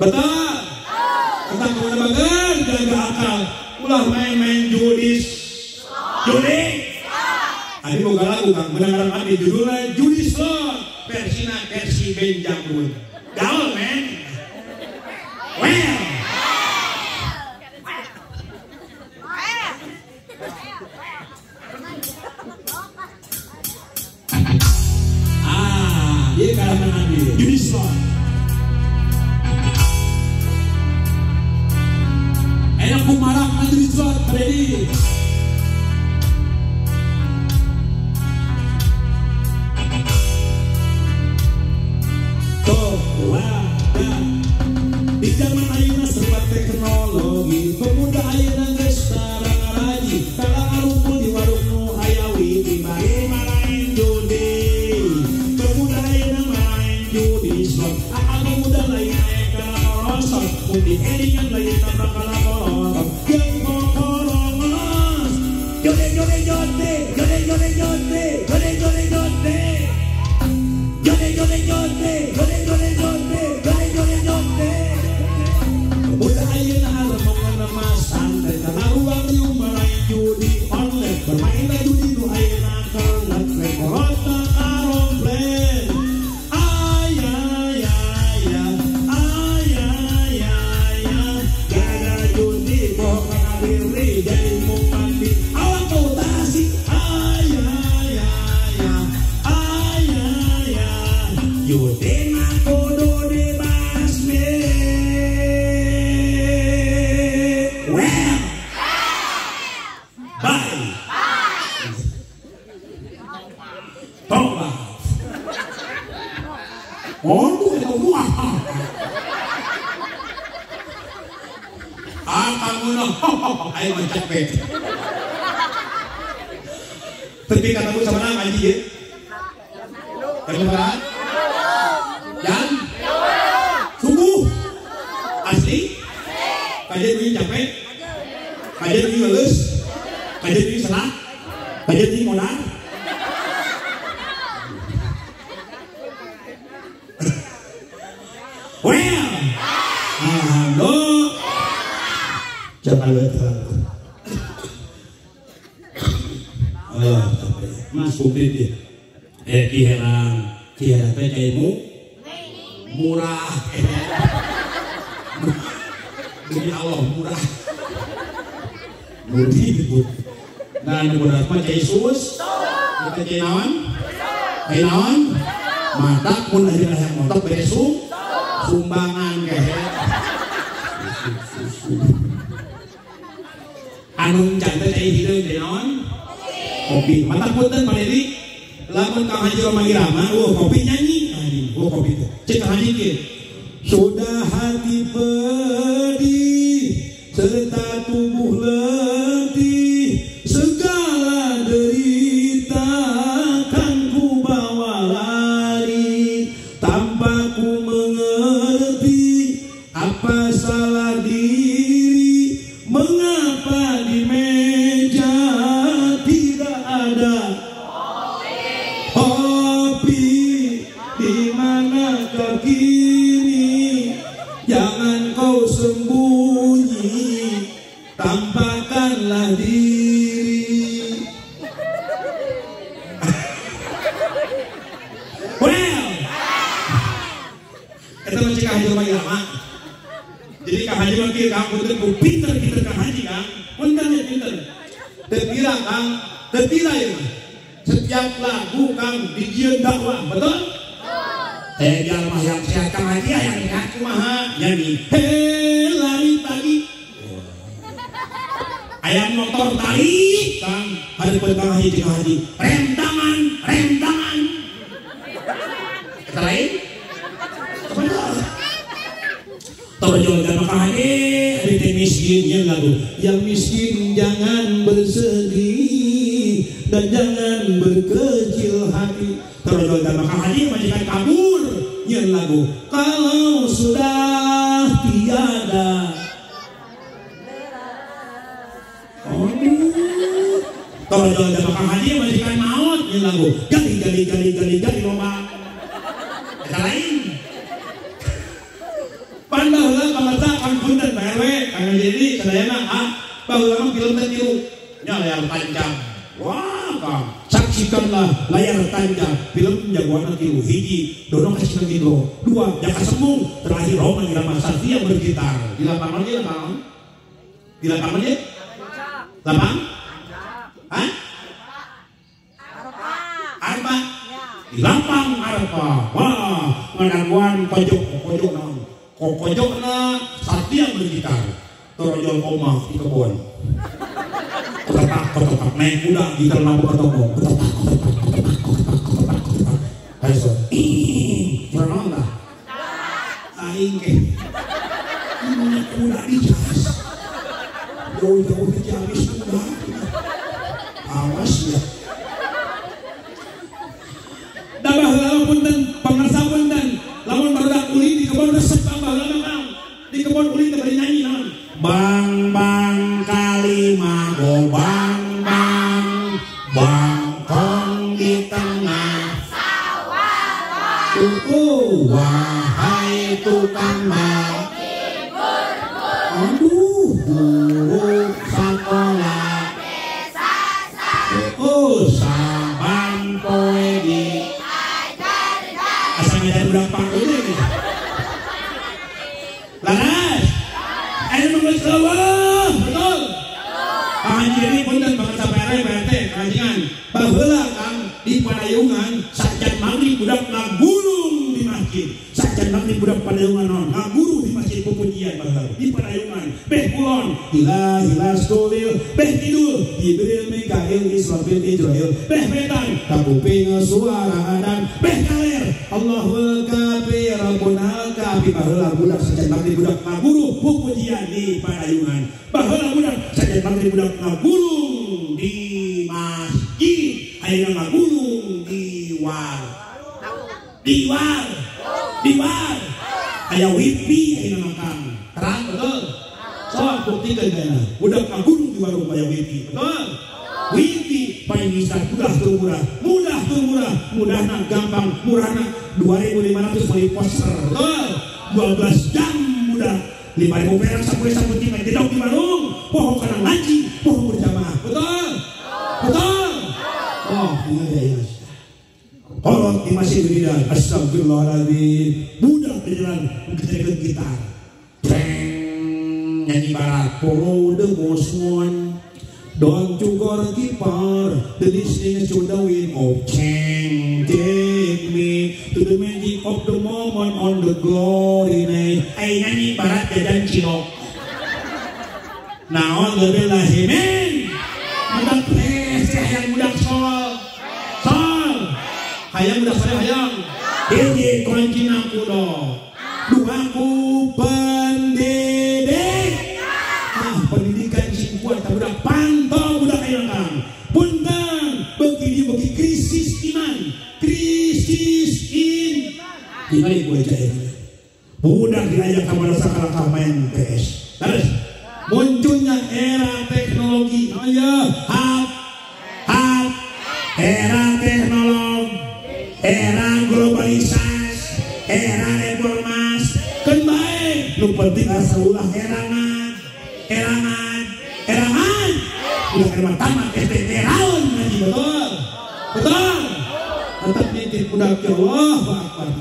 [SPEAKER 2] betul tentang kemana bagan jaga akal ulah main-main judi adi boga lagu kang mendengar abdi judulnya judi slot versi Benjang dulu gaul men well dia kalangan abdi judi slot enak kumarak na judi slot ready di zaman ayeuna serba teknologi pemuda ayeuna geus tara ngaraji kala ngarumpul di warung nu hayawi di bari main judi pemuda ayeuna main judi slot pemuda lain aya kana korosot mun eringan lain tambah kana korosot jeung kokorongos jode pemuda ayeuna arep ngemasan dan karuang yu main judi online bermain judi nu ayeuna kelet rekorota karompleng gara judi bohong diri jadi mumandi awak mutasi judi kudu dibasmi well bye toba itu buah kamu ayo mencepet tapi katamu sama nama aja ya kedengaran dan subuh asli kajian ini capek kajian ini lulus kajian ini salah kajian ini modal well jangan lupa masuk dia kiheran teh jaimu murah demi Allah murah disebut dan murah mah cai sus kita cai naon mata pun ada yang motor besok sumbangan anu cantik cai hideung teh naon kopi mata punten paneri lamun Kang Haji Roma Irama kopi nyanyi kopi teh cek Haji ke sudah hati pedih serta tubuh letih segala derita kan ku bawa lari tanpa ku mengerti apa salah diri mengapa di meja tidak ada kopi di mana kau kini jangan kau sembunyi tampakkanlah diri well itu macam Kang Haji Roma Irama jadi Kang Haji Roma Irama punten ku pinter Kang Haji Kang puntennya pinter terkira Kang terkira ya setiap lagu Kang dijieun dakwah betul jalma yang sehat Kang Haji yang sehat kumaha nyanyi lari pagi ayam motor tarik Kang hadeupeun Kang Haji rem tangan kata lain Torjol dan Kang Haji ada miskin yang lagu yang miskin jangan bersedih dan jangan berkecil hati Torjol dan Kang Haji majikan kabur yang lagu kalau sudah tiada Tolong bakal haji majikan maut ini lagu gali lomba. Eta lain. Pandaheula kamata kan punten BRW kang jadi sadayana baheula mah film teh tilu nya layar tancap. Wah, Kang, saksikanlah layar tancap film jagoan tilu. Hiji, Dono kasih Gindro. Dua, Jaka Sembung. Terakhir Roma Irama Satria bergitar. Di lapangan dia Kang. Di lapangan dia? Lapang? Hah? Arba. Di lapang Arba. Wah, ngadaguan pojok naon. Pojokna Satria bergitar. Torojol omah di kebun. Kotak naik kuda gitar lampu ketemu. Ayo, pernah lah. Aing ke. Ini kuda di jas. Jauh di jamis kuda. Awas ya. Dabah lawan punten, pangarsa punten. Lawan barudak uli di kebun resep tambah lawan. Di kebun uli teh nyanyi naon. Bang kalima go bang bangkong di tengah sawah. Wahai tukang bal, aduh guru sekolah desa saban poe di asal ngajar budak panggung ini. Laras, ayo mengulis keluar, betul. Panjiri punten bangsa PRW PRT kajian baheula Kang di Padayungan sajan maghrib budak ngagulung di masjid. Sajan maghrib budak Padayungan non ngaguru di masjid pupujian baheula di Padayungan. Beh kulon hilah stolil beh kidul Jibril Mikail Israfil Israil beh wetan kapuping suara adan beh kaler Allahul kabir rabbunal kabir baheula budak sajan maghrib budak ngaguru pupujian di Padayungan. Baheula budak sajan maghrib budak ngagulung di masjid. Ayeuna ngagulung di war. Aya wifi ayeuna Kang. Terang betul. Sok buktikeun kana. Budak ngagulung di warung aya wifi. Betul. Wifi paling bisa mudah tur murah. Mudahna gampang, murahna 2.500 beli poster. Betul. 12 jam mudah. 5.000 perak sampul tinggal di warung. Pohon kana ngaji, pohon berjamaah. Betul. Oh, iya. Kolot di masjid bidan. Astagfirullahaladzim. Budak di jalan mengejarkan gitar. Treng nyanyi barat. Follow the most one. Don't you go to keeper. The listening to the wind of change. Take me to the magic of the moment on the glory night. Ay nyanyi barat jajan cilok. Naon lebih lahimin. Budak pres hayang budak sol hayang budak soleh hayang hiji kuncina kudo dua ku pendidik pendidikan sing kuat budak pantau budak hayang Kang punten beuki krisis iman tinggal gue jaya budak diajak ke madrasah kalangkah main PS terus munculnya era teknologi. Era teknologi, era globalisasi, era reformasi. Kan baik, lu penting asal ulah erangan. Udah kerma tamat STT raun ngaji betul. Tetap nitip budak ya Allah Akbar.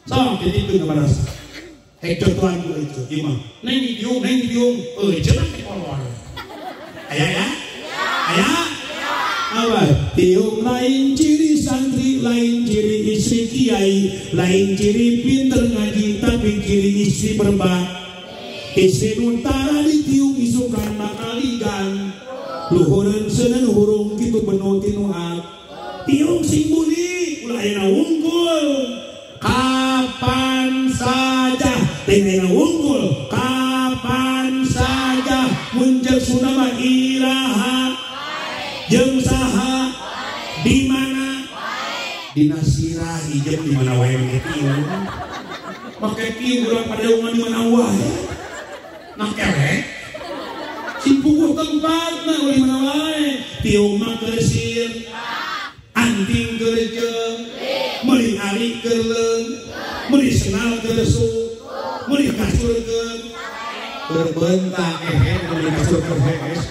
[SPEAKER 2] Sok dititip kepada contohan gue itu imam. Neng di biung, jenak di kolor. Ayah. Awal tiung lain ciri santri, lain ciri istri kiai, lain ciri pinter ngaji tapi ciri istri berbak. Istri nuntara di tiung isukan makaligan, luhureun seuneun hurung kitu benu tinuat. Tiung sing muni ulah ayeuna wungkul. Kapan saja dengan wungkul, kapan saja munjal sunama iraha jeung saha di mana di nasirahi jeung di mana wae tiung make tiung urang Padayungan di mana wae nah kelek si puguh tempatna di mana wae tiung mah kersir anting kerjeng meuli ari keurleung meuli senal kersuk meuli kasur berbentak meuli kasur kerhees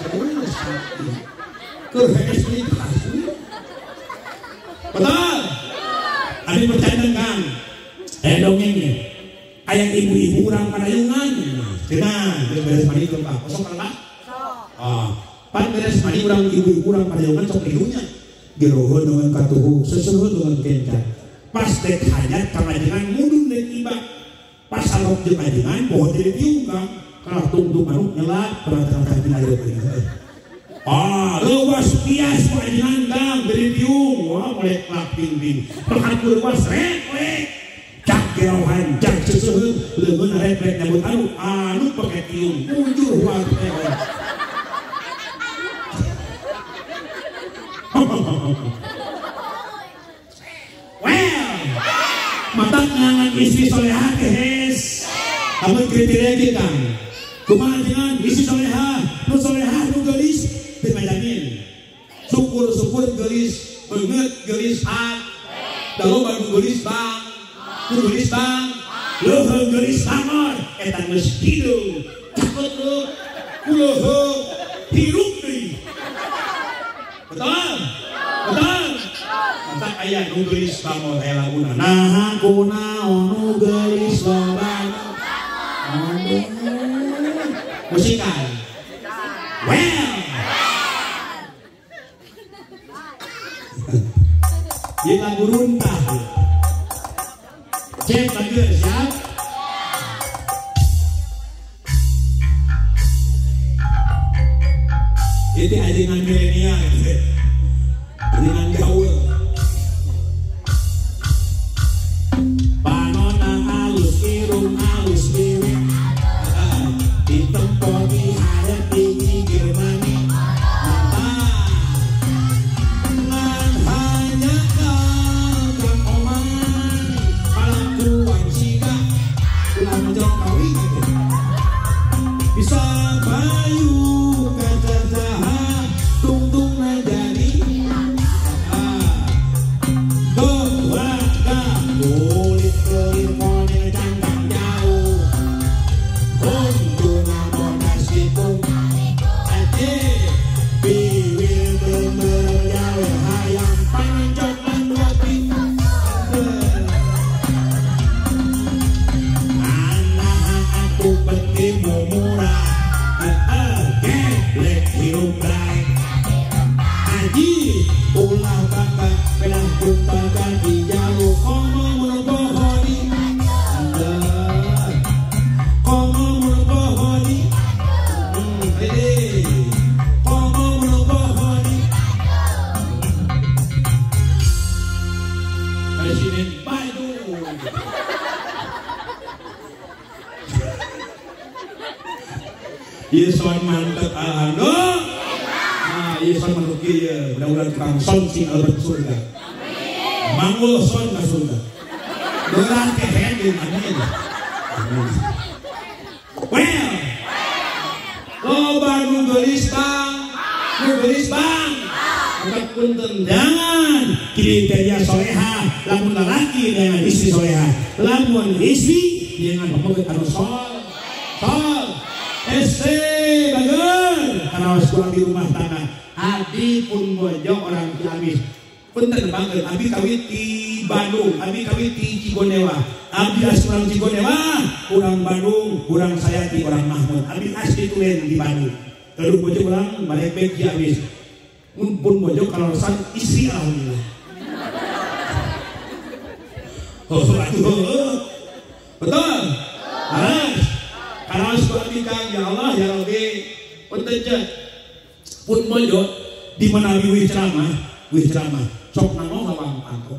[SPEAKER 2] kerhees meuli kasur betul ada bercanda Kang dongengnya ayang ibu-ibu urang padayungan cenah beres mandi keun Pak kosong kan Pak pan beres mandi urang ibu-ibu urang padayungan sok idunya gerohon dengan katuhu sesuhun dengan kencan pas dek hajat kamajengan mudun dek ibak pas salok jeung ajengan pohon jadi tiung Kang kalah tungtung manuk nyelat perhatian tina air bening leuwas pias ku ajengan Kang beri tiung wah molek laping-ping perhakur was rek cak gerohan cak sesuhun leungeun rek nyambut anu pake tiung munjur huang matak ngangan istri solehah kehes kamu kriteria kita kumaha jangan istri solehah nu gelis dimajamin syukur gelis beungeut gelis hat dalu baru gelis bang leuheung gelis bangor eta geus hidung cakot lu kuleuheung hirup deui betul matak aya nu gelis bangor aya laguna nah kunaon nu gelis bangor musikan ieu lagu runtah cek lagi siap itu ajengan milenial ajengan gaul panona halus irung halus mirip ditempo di hadap di gigir mani ngan hanya kang oman palakuan siga ulah menjong kawin bisa bayu kacacaha tungtung na jadi keluarga kulit kelir monyet cangkang jauh kuntuna bodas hitung aje bibir bener jawe hayang pancok manwati anak aku petimu murah geblek hirup baik aji ulah bangga pedah jumpa ganti jauh komo menubohoni komo menubohoni komo menubohoni Presiden Biden Yeson mantep alhamdulillah. Yeson manuk ieu mudah-mudahan tukang son sing albat surga. Mangul son ka surga. Beurang kehen deui amin. Well. Loba nu geulis bang. Angkat punten jangan kriteria solehah lamun lalaki dengan istri solehah. Lamun istri dengan pamageut anu sol. Bager karena sekolah di rumah tangga Adi pun bojo orang Ciamis punten banget abi kawit di Bandung abi kawit di Cigonewa abi asrama Cigonewa orang Bandung orang Sayati orang Mahmud abi asli tulen di Bandung terus bojo orang balik baik Ciamis pun bojo kalau san istri alhamdulillah betul karena sekolah bintang ya Allah ya Rabbi penteja pun mojo di mana wih ceramah sok nangong lawang pangko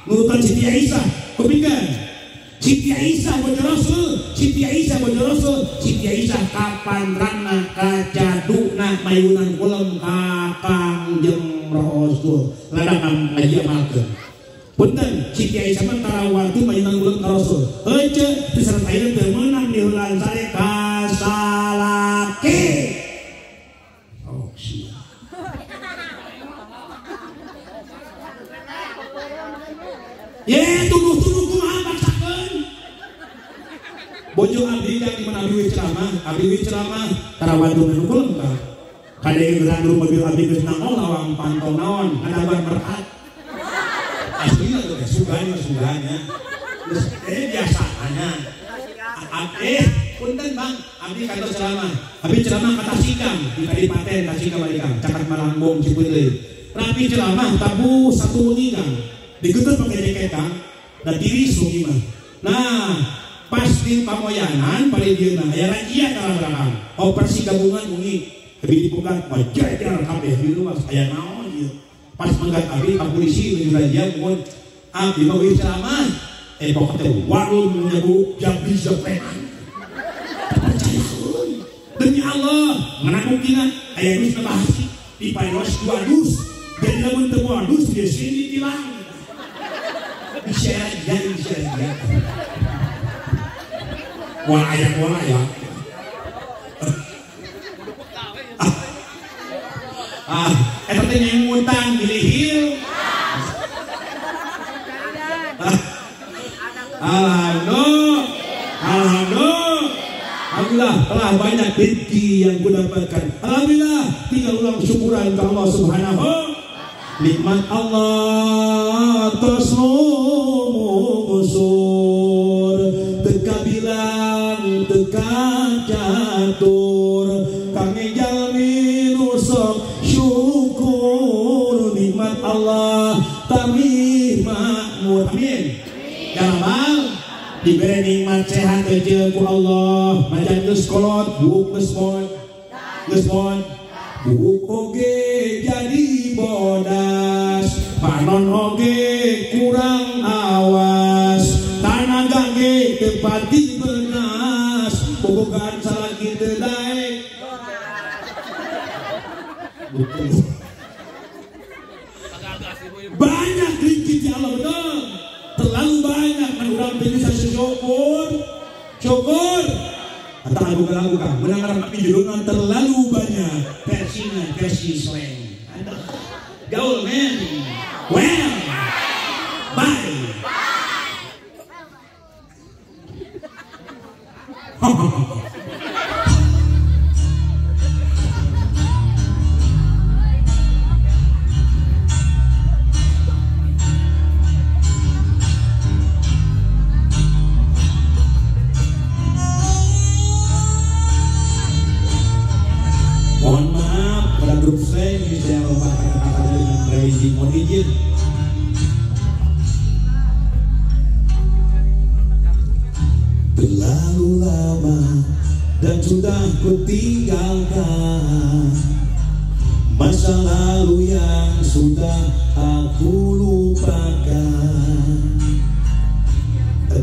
[SPEAKER 2] nurutan Siti Aisyah kepinggan Siti Aisyah bojo Rasul Siti Aisyah kapan rana kacaduna mayunan kulem kakang jeung Rasul ladang aja makeun punten Siti Aisyah mah tarawati mayunan kulem ka Rasul heuceul diserta ieu teu meunang di hulan sare kasalaki oh sia Bojo abdi yang di mana abdi ceramah tarawatu menunggu lengkap. Kada yang gerak rumah mobil abdi geus naon lawang pantau naon ngadaban merat. Aslinya tuh suganya. Terus biasanya. Punten Bang, abdi kantor ceramah. Abdi ceramah kata sikam di Kadipaten Tasikam Balikang, Cakat Marambong Cipulir. Rapi ceramah tabu satu wengi Kang. Digeuteut pakai jaket Kang. Da diri sungi mah. Nah, pas di pamoyanan paridieuna aya rajia tarang-tarang. Operasi gabungan wengi. Abi dibuka majajar kabeh di rumah aya naon ieu. Pas manggat abdi ka polisi jeung rajia mun abdi mah ceramah. Pokoknya warung menyebu jabri preman. Demi Allah, mana mungkin ayah dus ngebahas di payros dua dus. Jadi lamun teu dus di sini tilang. Bisa aja. Wah ya. Eta teh yang ngutang di lihir. Alhamdulillah telah banyak rezeki yang ku dapatkan. Alhamdulillah tinggal ulang syukuran ke Allah Subhanahu. Nikmat Allah tasmusur teka bilang teka catur kami jalmi nusok syukur nikmat Allah tamih makmur. Amin. Gampang diberi nikmat sehat aja ku Allah macam geus kolot buuk geus mon buuk oge jadi bodas panon oge kurang awas tanah gangge tepati benas bobogan salah kitu daek banyak rezeki di Allah betul. Terlalu banyak menurut bisa syukur atau lagu Kang mendengar judulnya terlalu banyak versi slang gaul men well bye grup saya ini saya lupa kata-kata dengan revisi mohon izin. Terlalu lama dan sudah kutinggalkan masa lalu yang sudah aku lupakan.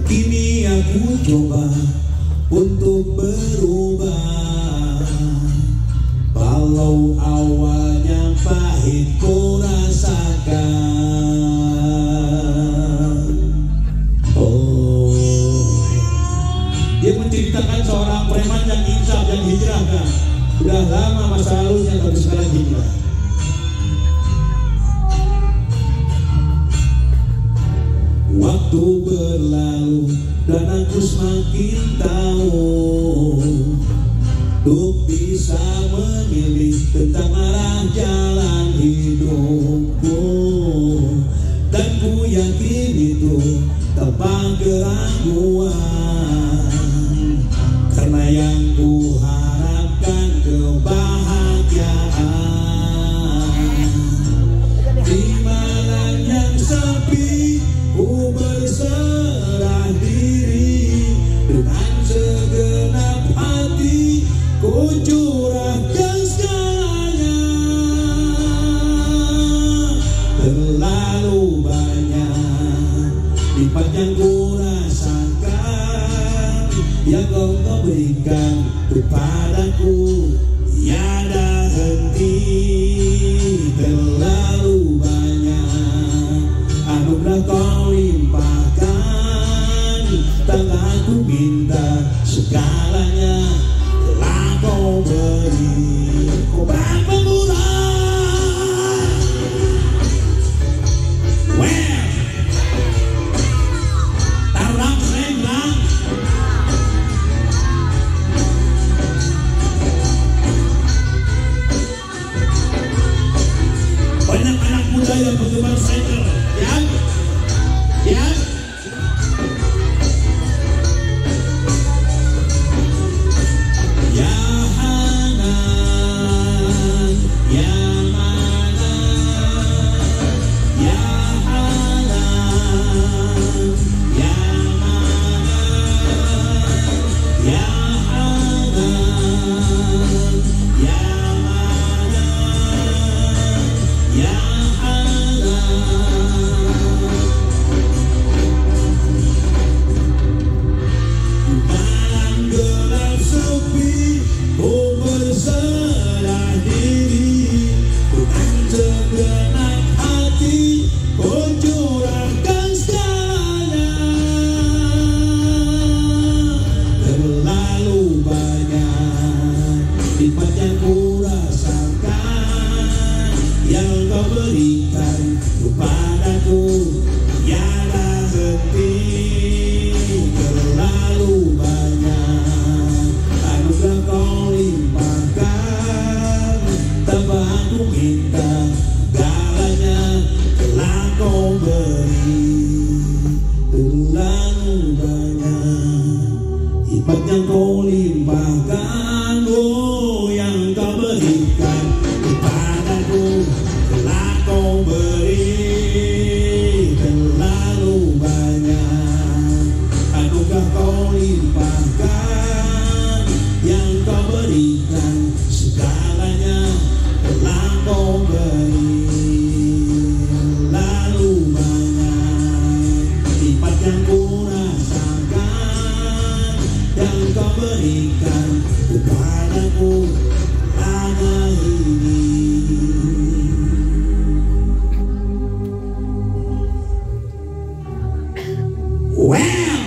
[SPEAKER 2] Kini aku coba untuk berubah. Walau awalnya pahit ku rasakan. Dia menceritakan seorang preman yang insaf yang hijrah kan. Sudah lama masa lalunya tapi sekarang hijrah. Waktu berlalu dan aku semakin tahu untuk bisa memilih tentang arah jalan hidupku. Dan ku yakin itu tanpa keraguan, karena yang ku harapkan kebahagiaan. Di malam yang sepi ku berserah diri dengan segenap hati. Ku curahkan segalanya. Terlalu banyak nikmat yang ku rasakan, yang kau berikan kepadaku tiada henti. Terlalu banyak anugerah kau limpahkan, tak aku minta segalanya. Kau beri obat pemurah. Well, tarang senang kau limpahkan, oh yang kau berikan kepadaku, telah kau beri terlalu banyak. Anugerah kau limpahkan, yang kau berikan segalanya telah kau beri terlalu banyak. Lipat yang ku rasakan, yang kau berikan kepadaku pada ini. Well,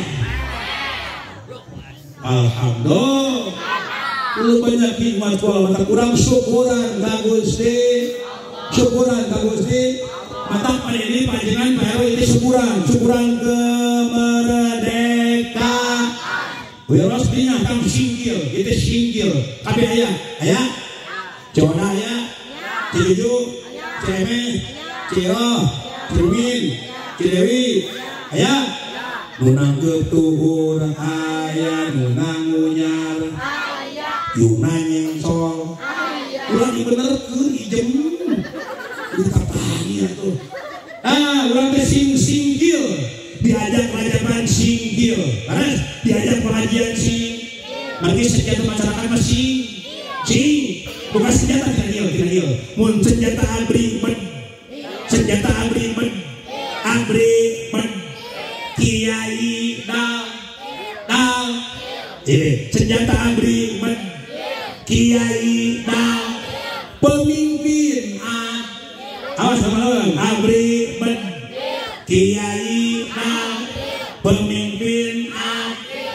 [SPEAKER 2] alhamdulillah. Lu banyak hikmat kuala mata kurang syukuran ka Gusti, syukuran ka Gusti. Mata pada ini panjenengan Pak RW ini syukuran kemerdekaan. Wiros dinya kang singgil, itu singgil. Tapi ayah, Jona ayah, Cijuju, Ceme, Ciro, Cimin, Cidewi, ayah. Nunang ketuhur ayah, nunang ngunyar, yunang nyengsol. Ulang dibenerkeun ijem. Itu kapanya tuh. Ulang teh singgil. Diajak pelajaran singgil. Terus diajak pengajian sing. Bagi senjata masyarakat masing. Sing. Bukan senjata tidak. Mun senjata abri men. Senjata abri men. Abri men. Kiai dal. Senjata abri men. Kiai dal. Pemimpin awas sama abri men. Kiai pemimpin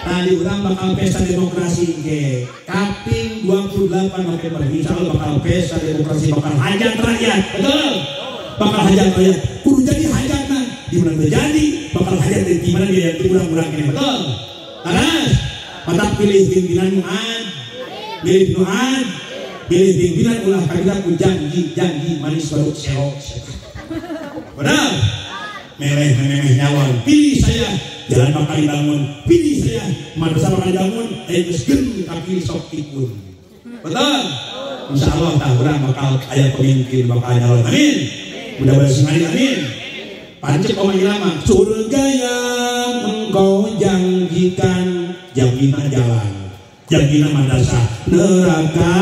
[SPEAKER 2] tadi orang bakal pesta demokrasi ke kaping 28 November. Insya Allah bakal pesta demokrasi, bakal hajat rakyat, betul? Bakal hajat rakyat, kudu jadi hajat nah. Dimana terjadi bakal hajat dari gimana dia yang kurang-kurang ini, betul? Terus mantap pilih pimpinan muad, pilih pimpinan ulah kabinet janji manis baru serok. Benar? Meleh nyawan, pilih saya jalan bakal dibangun, pilih saya madrasah bakal dibangun, gesgen tapi sok tikun. Betul? Insya Allah orang bakal ayat pemimpin bakal nyalon, amin. Mudah-mudahan sekali, amin. Pancet kau ilama surga yang engkau janjikan, jaminan jalan, jaminan madrasah. Neraka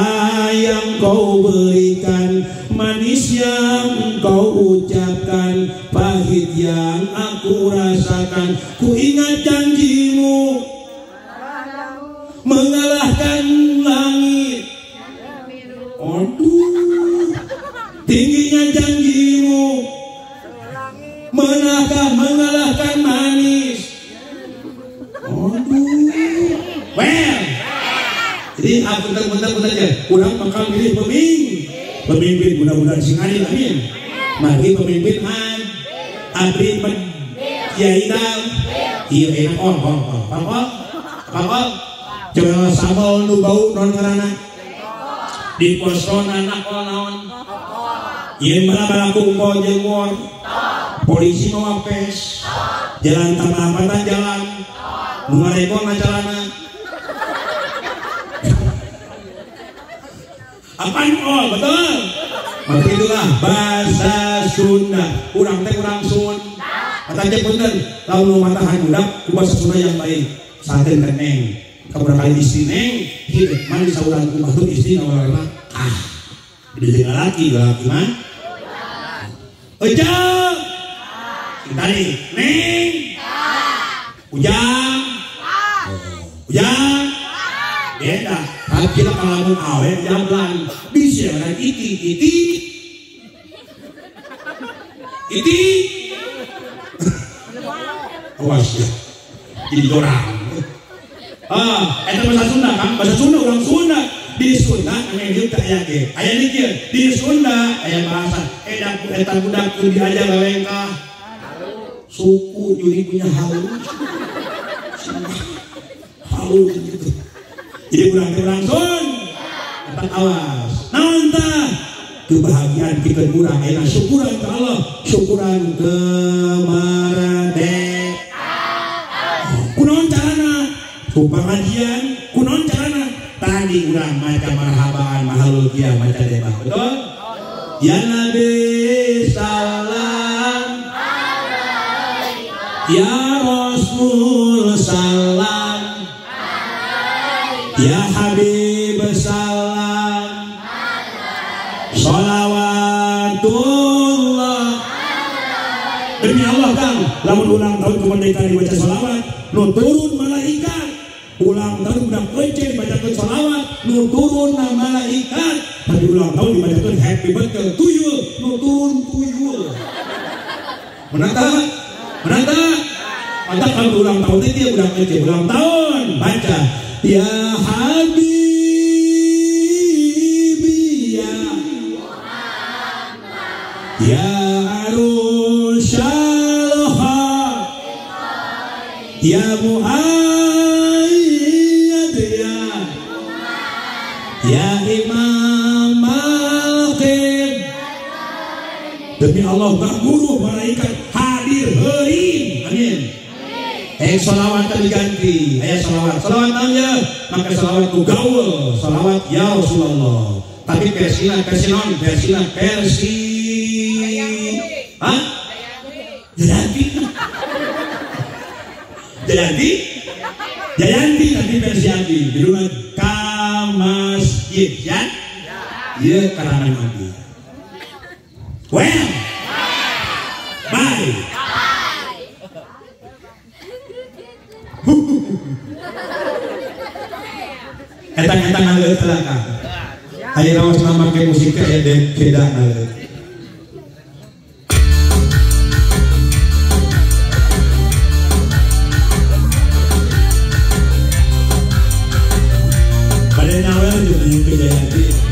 [SPEAKER 2] yang kau berikan, manis yang kau ucapkan, pahit yang aku rasakan. Ku ingat janjimu mengalahkan langit. Aduh, tingginya janjimu mengalahkan manis. Aduh, well. Jadi bentar aja. Kurang bakal pilih pemimpin mudah-mudahan sing adil, amin. Mari pemimpin abri kiai dal. Iya enak pokok. Coba sambal nu bau non karana. Di poson anak naon. Yen bala kumpul jeung polisi mawapes. Jalan tamapatan jalan. Nu ngarekon ngajalana. Apaan? Oh betul. Maka itulah bahasa Sunda. Urang Sun. Katanya bener. Lalu matahan budak ku bahasa Sunda yang baik. Saten keneng. Kamu kali istri neng. Hidup manis saurang ku maksud istri nawarna. Jadi laki man. Ujang. Tadi neng. Ujang. Beda. Tapi kita kalau awet jalan bisa kan iti. Awas ya. Jadi orang. Itu bahasa Sunda kan? Bahasa Sunda orang Sunda. Di Sunda yang juga ayah dikir. Di Sunda ayah bahasa. Eta budak tu diajar lelengkah. Suku jadi punya halus gitu. Jadi kurang Sun. Tetap awas. Nantah kebahagiaan kita kurang enak. Syukuran ke Allah, syukuran kemerdekaan. Kunaon carana? Ku pengajian, kunon carana tadi urang maca marhabaan mahalul qiyam maca debah betul ya Nabi salam ya Rasul salam ya Habib salam salawatullah demi Allah Kang lamun ulang tahun kemerdekaan dibaca salawat nu turun malaikat ulang tahun udah kece bacakan salawat nu turun malaikat tapi ulang tahun dibacakan happy birthday to you nu turun to you menata maka kalau ulang tahun itu dia udah kece ulang tahun baca ya Habibi ya Muhammad ya Arushalha ya Muhammad ya Imam Al-Qib demi Allah tak guru malaikat hadir heuing amin salawat diganti aya salawat namanya maka salawat ku gaul salawat ya Rasulullah tapi versi Jayanti tapi versi Abi judulnya ka masjid ya iya karangan Abi well bye Etang-etang ngaleut telaka. Aya raos nama ke musik aya beda ngaleut. Pada nawel juga yang Jayanti.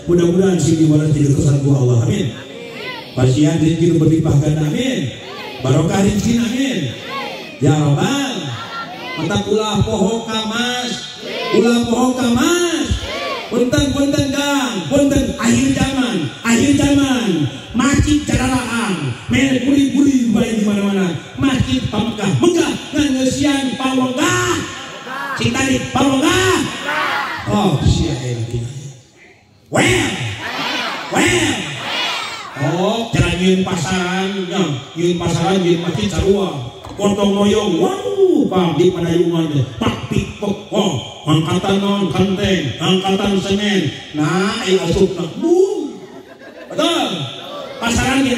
[SPEAKER 2] Mudah-mudahan sini waras tidak kesalahan ku Allah. Amin. Pasien rezeki berlimpah ganda. Amin. Barokah rezeki. Amin. Ya Rabbal. Mata ulah poho kamas. Ulah poho kamas. Punten gang. Punten akhir zaman. Masjid jararaan. Merek buli-buli baik di mana-mana. Masjid pamegah. Megah ngangeusian pawenggah. Sing tadi pawenggah. Oh, sia lagi. Well. Oh, jalan nyeun pasaran, nyeun masjid sarua. Gotong royong, waduh, Pak di padayungan teh. Pak pikpok, oh, angkatan non kanteng, angkatan Senin. Nah, ayo asupna. Betul. Pasaran ge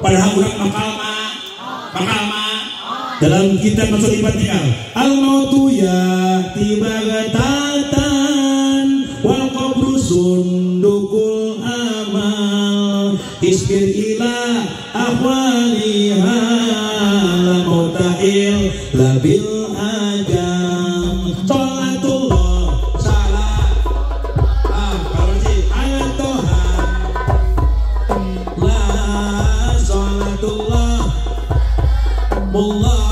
[SPEAKER 2] padahal urang bakal mah. Dalam kitab Masuk Ibadah al-mautu ya tiba gatatan wal qabru sundukul amal isbir ila ahwaliha la mauta'il labil ajam sholatullah salat kalau sih ayat Tuhan la sholatullah mullah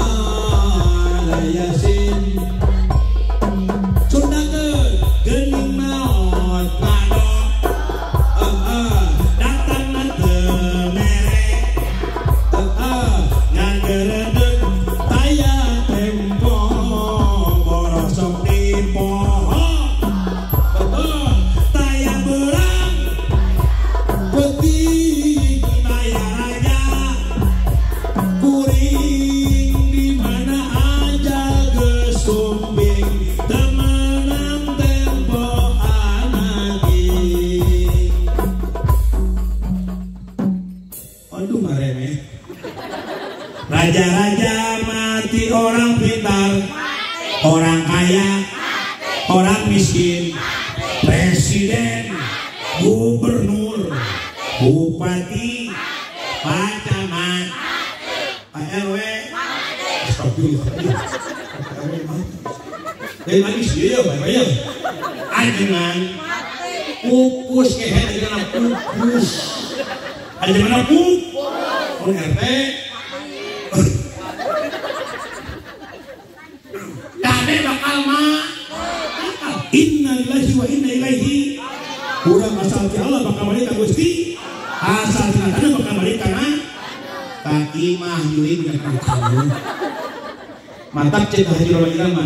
[SPEAKER 2] Yasin sundangeun geuning maot ngadok datang teu mere ngageredeuk taya tempo borosok di pohon taya beurang peuting taya raja kuring di mana aja gesumbing temenang tempo anagi. Aduh mareme. Raja-raja mati, orang pintar orang kaya orang miskin, presiden, gubernur, bupati, pak camat, pak RW. Dan manis dia bayar ajengan pupus kehe ajengan pupus ajengan pupus RT kade bakal mah inna lillahi wa inna ilaihi urang asal ti Allah bakal balik ka Gusti asal tina kana bakal balik kana kaki mah yulin dengan kamu mantap cek haji Roma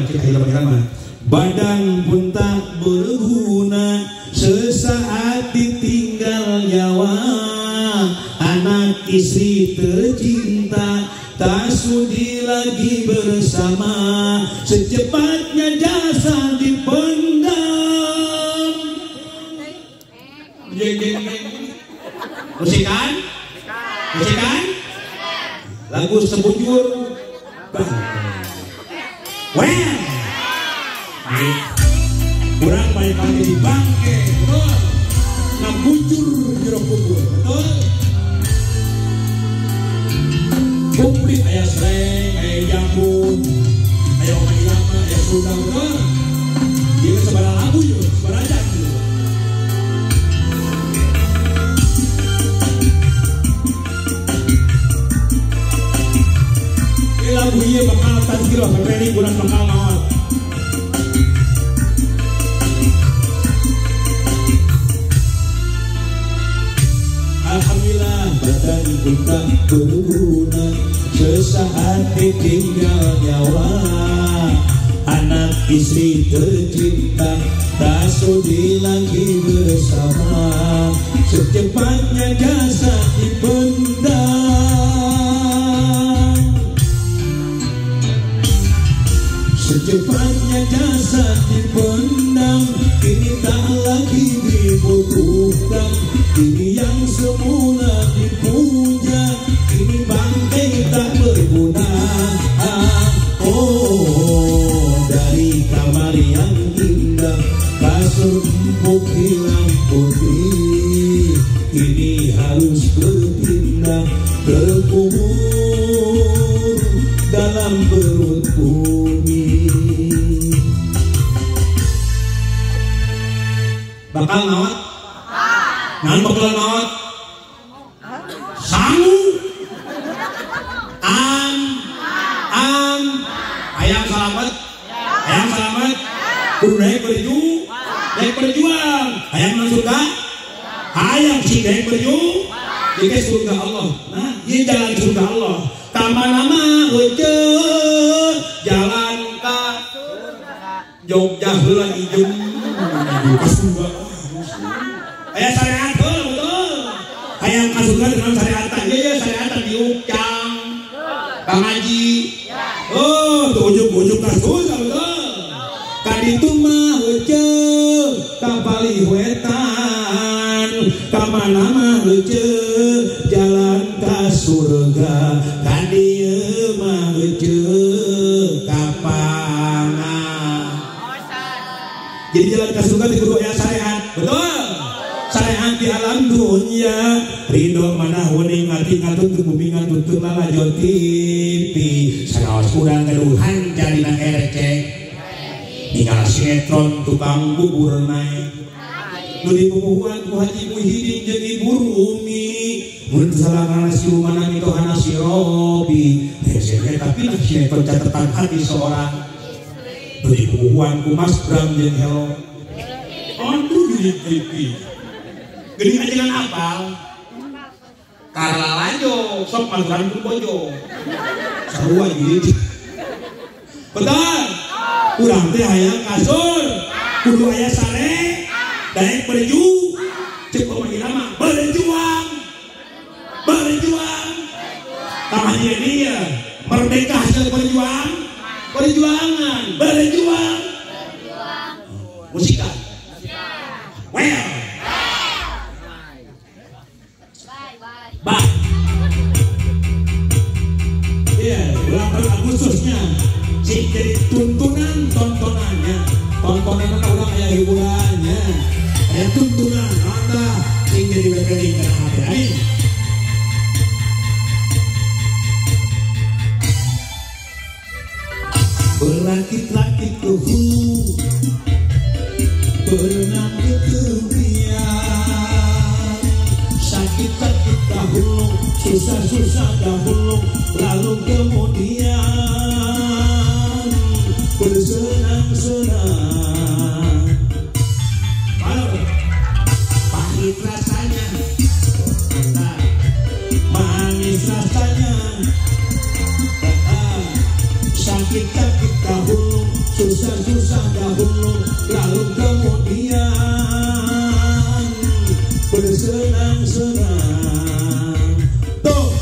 [SPEAKER 2] badan pun tak berguna sesaat ditinggal nyawa anak istri tercinta tak sudi lagi bersama secepatnya jasa dipendam. Musikan lagu sebujur kurang baik kali di bangke, betul. Ngabucur jeruk kubur, betul. Kumplit ayah sreng, ayah jambun, ayah omah ilama, ayah sunda, betul. Dia sebarang lagu yuk, sebarang janji. Ini lagu iya bakal tazkir, sampai ini kurang bakal maut. Alhamdulillah badan pun tak berguna sesaat ditinggal nyawa anak istri tercinta tak sudi lagi bersama secepatnya jasad dipendam secepatnya jasad dipendam kini tak lagi dibutuhkan kini yang semula dipuja kini bangkai tak berguna dari kamar yang indah kasur empuk hilang putih kini harus berpindah terkubur dalam perut bumi. Bakal ngawat Nan bakal naon? Sangu. Ayam selamat. Ayam selamat. Kudu naik berjuang. Ayam masuk surga. Ayam si naik berjuang. Jika surga Allah. Nah, ini jalan surga Allah. Nama-nama heuceul jalan ka Jogja heula ijeum ka surga. Aya syariat betul. Hayang ka surga dengan syariat ieu syariat diucang. Ka ngaji. Oh, tuh ujug-ujug ka surga betul. Ka ditu mah heuceul ka paliwetan. Ka mana mah heuceul jalan ka surga. Ka dieu mah heuceul ka pangan. Jadi jalan ke surga kudu aya syariat, betul. Syariat di alam dunia, ridho manah wening ngati ngatun bumi ngatun lalajon tipi. Sanaos urang gaduhan jarina RC. Ninggal sinetron tukang bubur naik. Nu dipupuhan ku Haji Muhyiddin jeung Ibu Rumi. Mun salahna si mana mitohana si Robi. Tapi lah sinetron catatan hati seorang. Nu dipupuhan ku Mas Bram jeung Helo. Aduh gini TV. Gini aja dengan apal. Karla lajo, sok manturan pun bojo. Sarua gini. Betul. Urang teh hayang kasur. Kudu aya sare. Daek berjuang. Cek pemain nama berjuang. Tamanya dia merdeka hasil berjuang. Perjuangan, berjuang. Musikan. Well. Bye. Iya, 8 Agustusnya sih jadi tontonannya. Tontonan orang yang hiburannya. Ada tuntunan Anda sing jadi bekeling kana hati. Amin. Berakit-rakit ke hulu, berenang ke tepian. Sakit-sakit dahulu, susah-susah dahulu, lalu kemudian bersenang-senang. Pahit rasanya, manis rasanya. Sakit-sakit dahulu, susah-susah dahulu, lalu kemudian bersenang-senang. Tuh,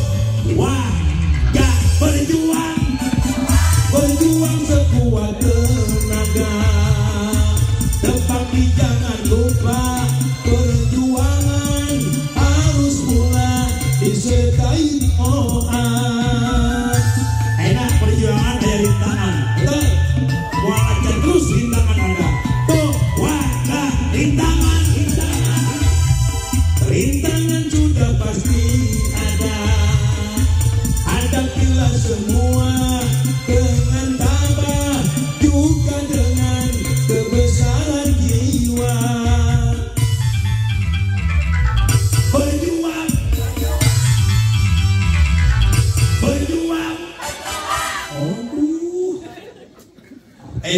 [SPEAKER 2] warga berjuang, berjuang sekuat tenaga. Tetapi jangan lupa perjuangan harus pula disertai doa. Enak perjuangan ada rintangan, betul. Wajar terus rintangan ada. Tuh, wadah rintangan. Rintangan sudah pasti ada. Hadapilah semua dengan tabah, juga dengan kebesaran jiwa. Berjuang.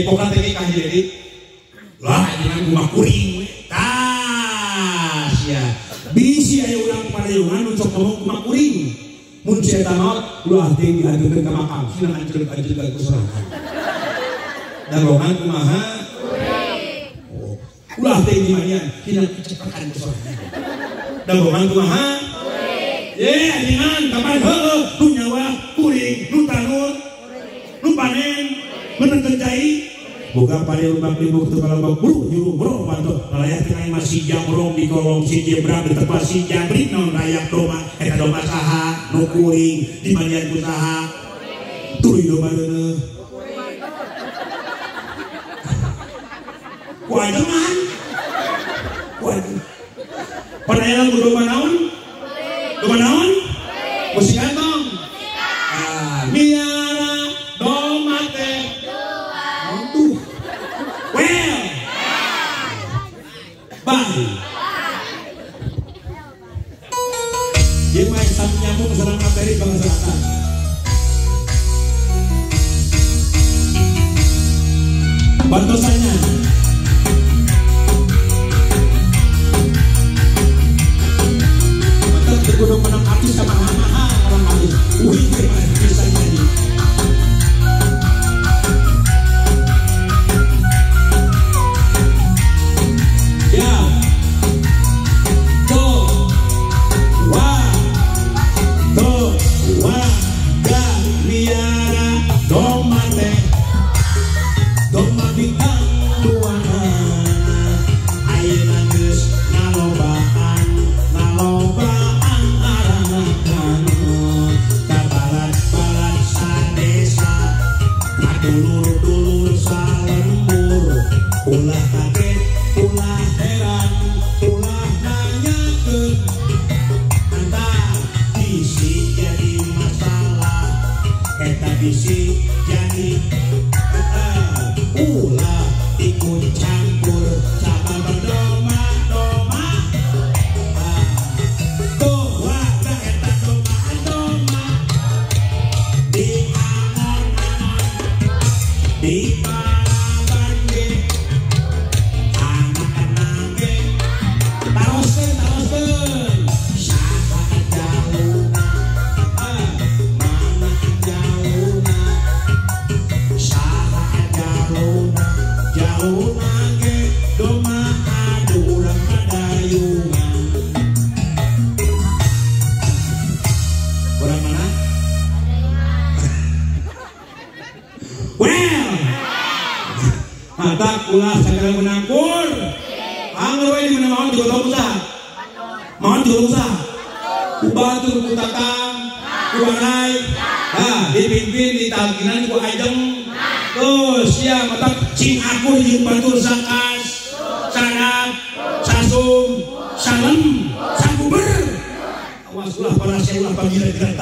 [SPEAKER 2] Pokoknya tadi kah jadi lah jangan rumah kuring tas ya bisi ayo ulang pada yungan untuk ngomong rumah kuring mun saya tanot ulah tinggi dihadirkan ke makam silang anjir-anjir kesorangan dan roman kumaha ulah tinggi manian silang kecepatan kesorangan dan roman kumaha anjingan kapan nu nyawa kuring nu tanur nu panen meneng kenjai boga pada lubang limu ketupalan buru nyuruh bro bantu melayat kenai masih jam rong di kolong si jebram di tempat si jabrik non rayak doma eta doma saha nu kuring di mandian usaha tuluy doma deuneuh kuajengan padayalan ku doma naon musik kantong miara doma teh Bantosannya. Maka tergudung menang artis sama mahal orang artis. Wih, gimana bisa nyanyi. Ya. Dulur-dulur salembur, ulah kaget, ulah heran, ulah nanyakeun, anta bisi jadi masalah, eta bisi jadi ulah ikut campur, sabab doma-doma, tuh wadah eta doma-doma, di Palawan ge anak-anak ge taroskeun saha jaluna mana jaluna saha jaluna ge doma adu urang madayungan urang mana mata ulah segala menangkur anggur we di mana mau digotong usaha mau digotong usaha ubatur kutatang kuwarai dipimpin ditangkinan ku ajeng tuh siang mata cing aku jeung batur sakas sadap sasum salem sakuber awas ulah para ulah panggilan gerak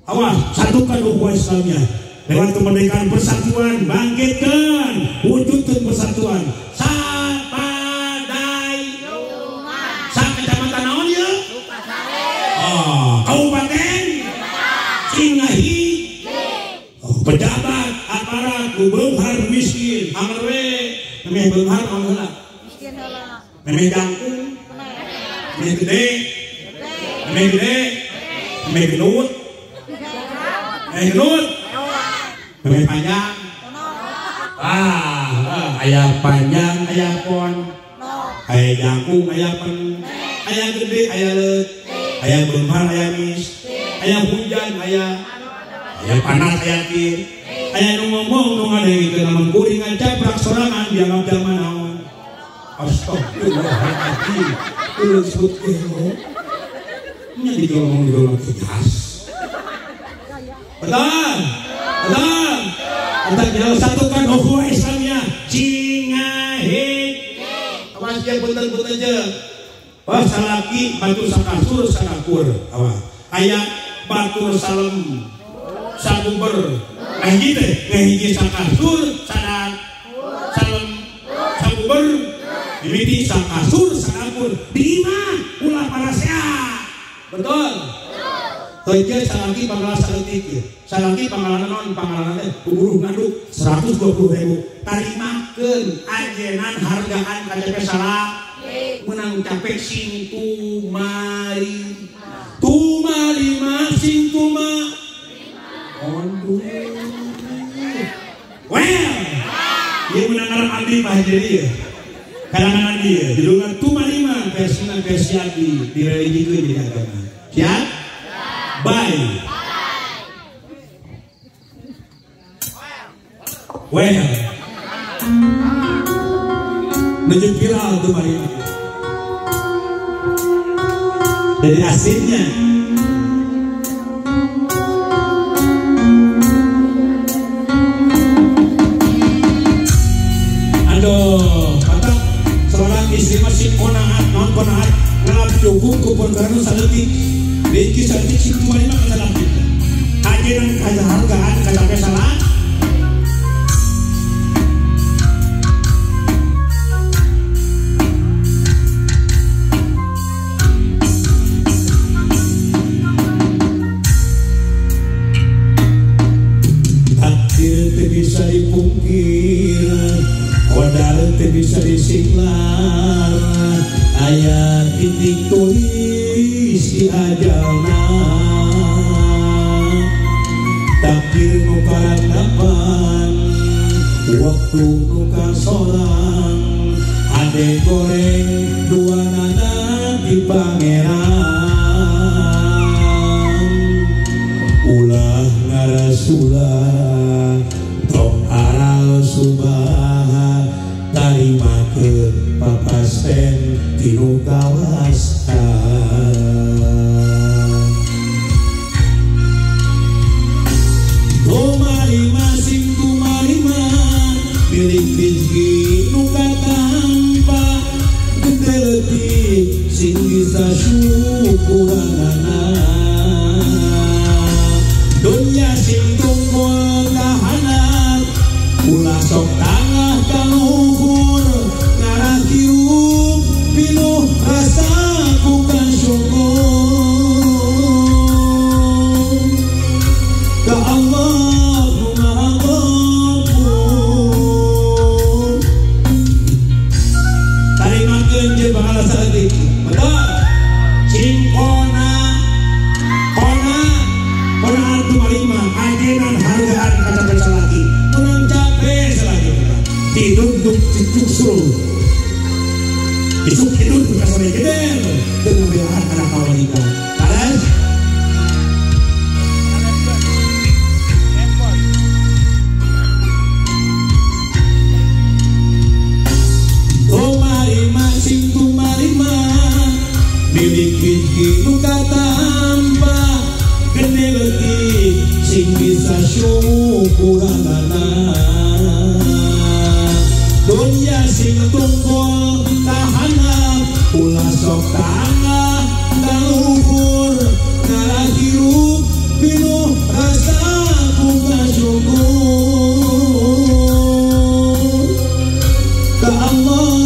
[SPEAKER 2] awas satukan ukhuwah Islamiyah lewat kemerdekaan persatuan, bangkitkan, wujudkan persatuan. Sapadai, sak kecamatan naon ya? Kabupaten, Cimahi, pejabat, aparat, beunghar miskin, anger we, memeh beunghar anger heula. Memeh jangkung, memeh gede, memeh genut, memeh panjang, ayah panjang, ayah pon, ayah jangkung, ayah pen, ayah gede, ayah leut, ayah beunghar, ayah mis, ayah hujan, ayah panas, ayah kir, ayah nu ngomong nu ngadengikeun namun kuring ngajabrak sorangan dianggap zaman naon. Astagfirullahaladzim, ulah sebut kene. Nya digolong kejas. Betul. Kita jauh satukan ukhuwah Islamiyah Cimahi. Awas yang punten-punten je. Wah salaki batur sakasur sakakur. Awas. Aya batur salem sakuber. Ngahiji sakasur sadang salem sakuber. Mimiti sakasur sakakur. Di imah ulah parasehat. Betul. Toinya salangki panggalan saeutik, salangki panggalan non panggalan teh buruh ngaduk 120.000. Tarimakeun ajenan hargaan KTP salah menang capek sing tumari. Tumari mah sing tuma. Onduh. Well, ieu menang abdi mah jadi kalangan dia. Dilungan tumari mah versina versi abdi direligikeun di agama. Siap? Bye. Well, menjadi viral tuh hari ini. Dari asinnya. Aduh, kata seorang istri masih konaat, non konaat, ngelap cukup kupon karena saeutik. Beki saeutik sing kumaha mah kasalah kita. Ajenan kahargaan kacape salah.
[SPEAKER 1] takdir nu karandapan waktu nu kasorang ade goreng dua nana di pangeran ulah ngarasulah tong aral subaha tarima ke papasten tinu kawasan milik rezeki nu katampa gede leutik sing bisa syukuranana dunya sing tunggul kahanap ulah sok tangah ka luhur ngarah kieup pinuh rasa ku syukur ka Allah bakal salati betul cing kona antu malima ajenan hargaan kata salati kurang capek salati tidur duk suruh isuk tidur bukan sampai gede dengan belaan anak kawanika kalas milik rezeki nu katampa gede leutik sing bisa syukuranana dunya sing tunggul kahanap ulah sok tangah ka luhur ngarah hirup pinuh rasa buka syukur ka Allah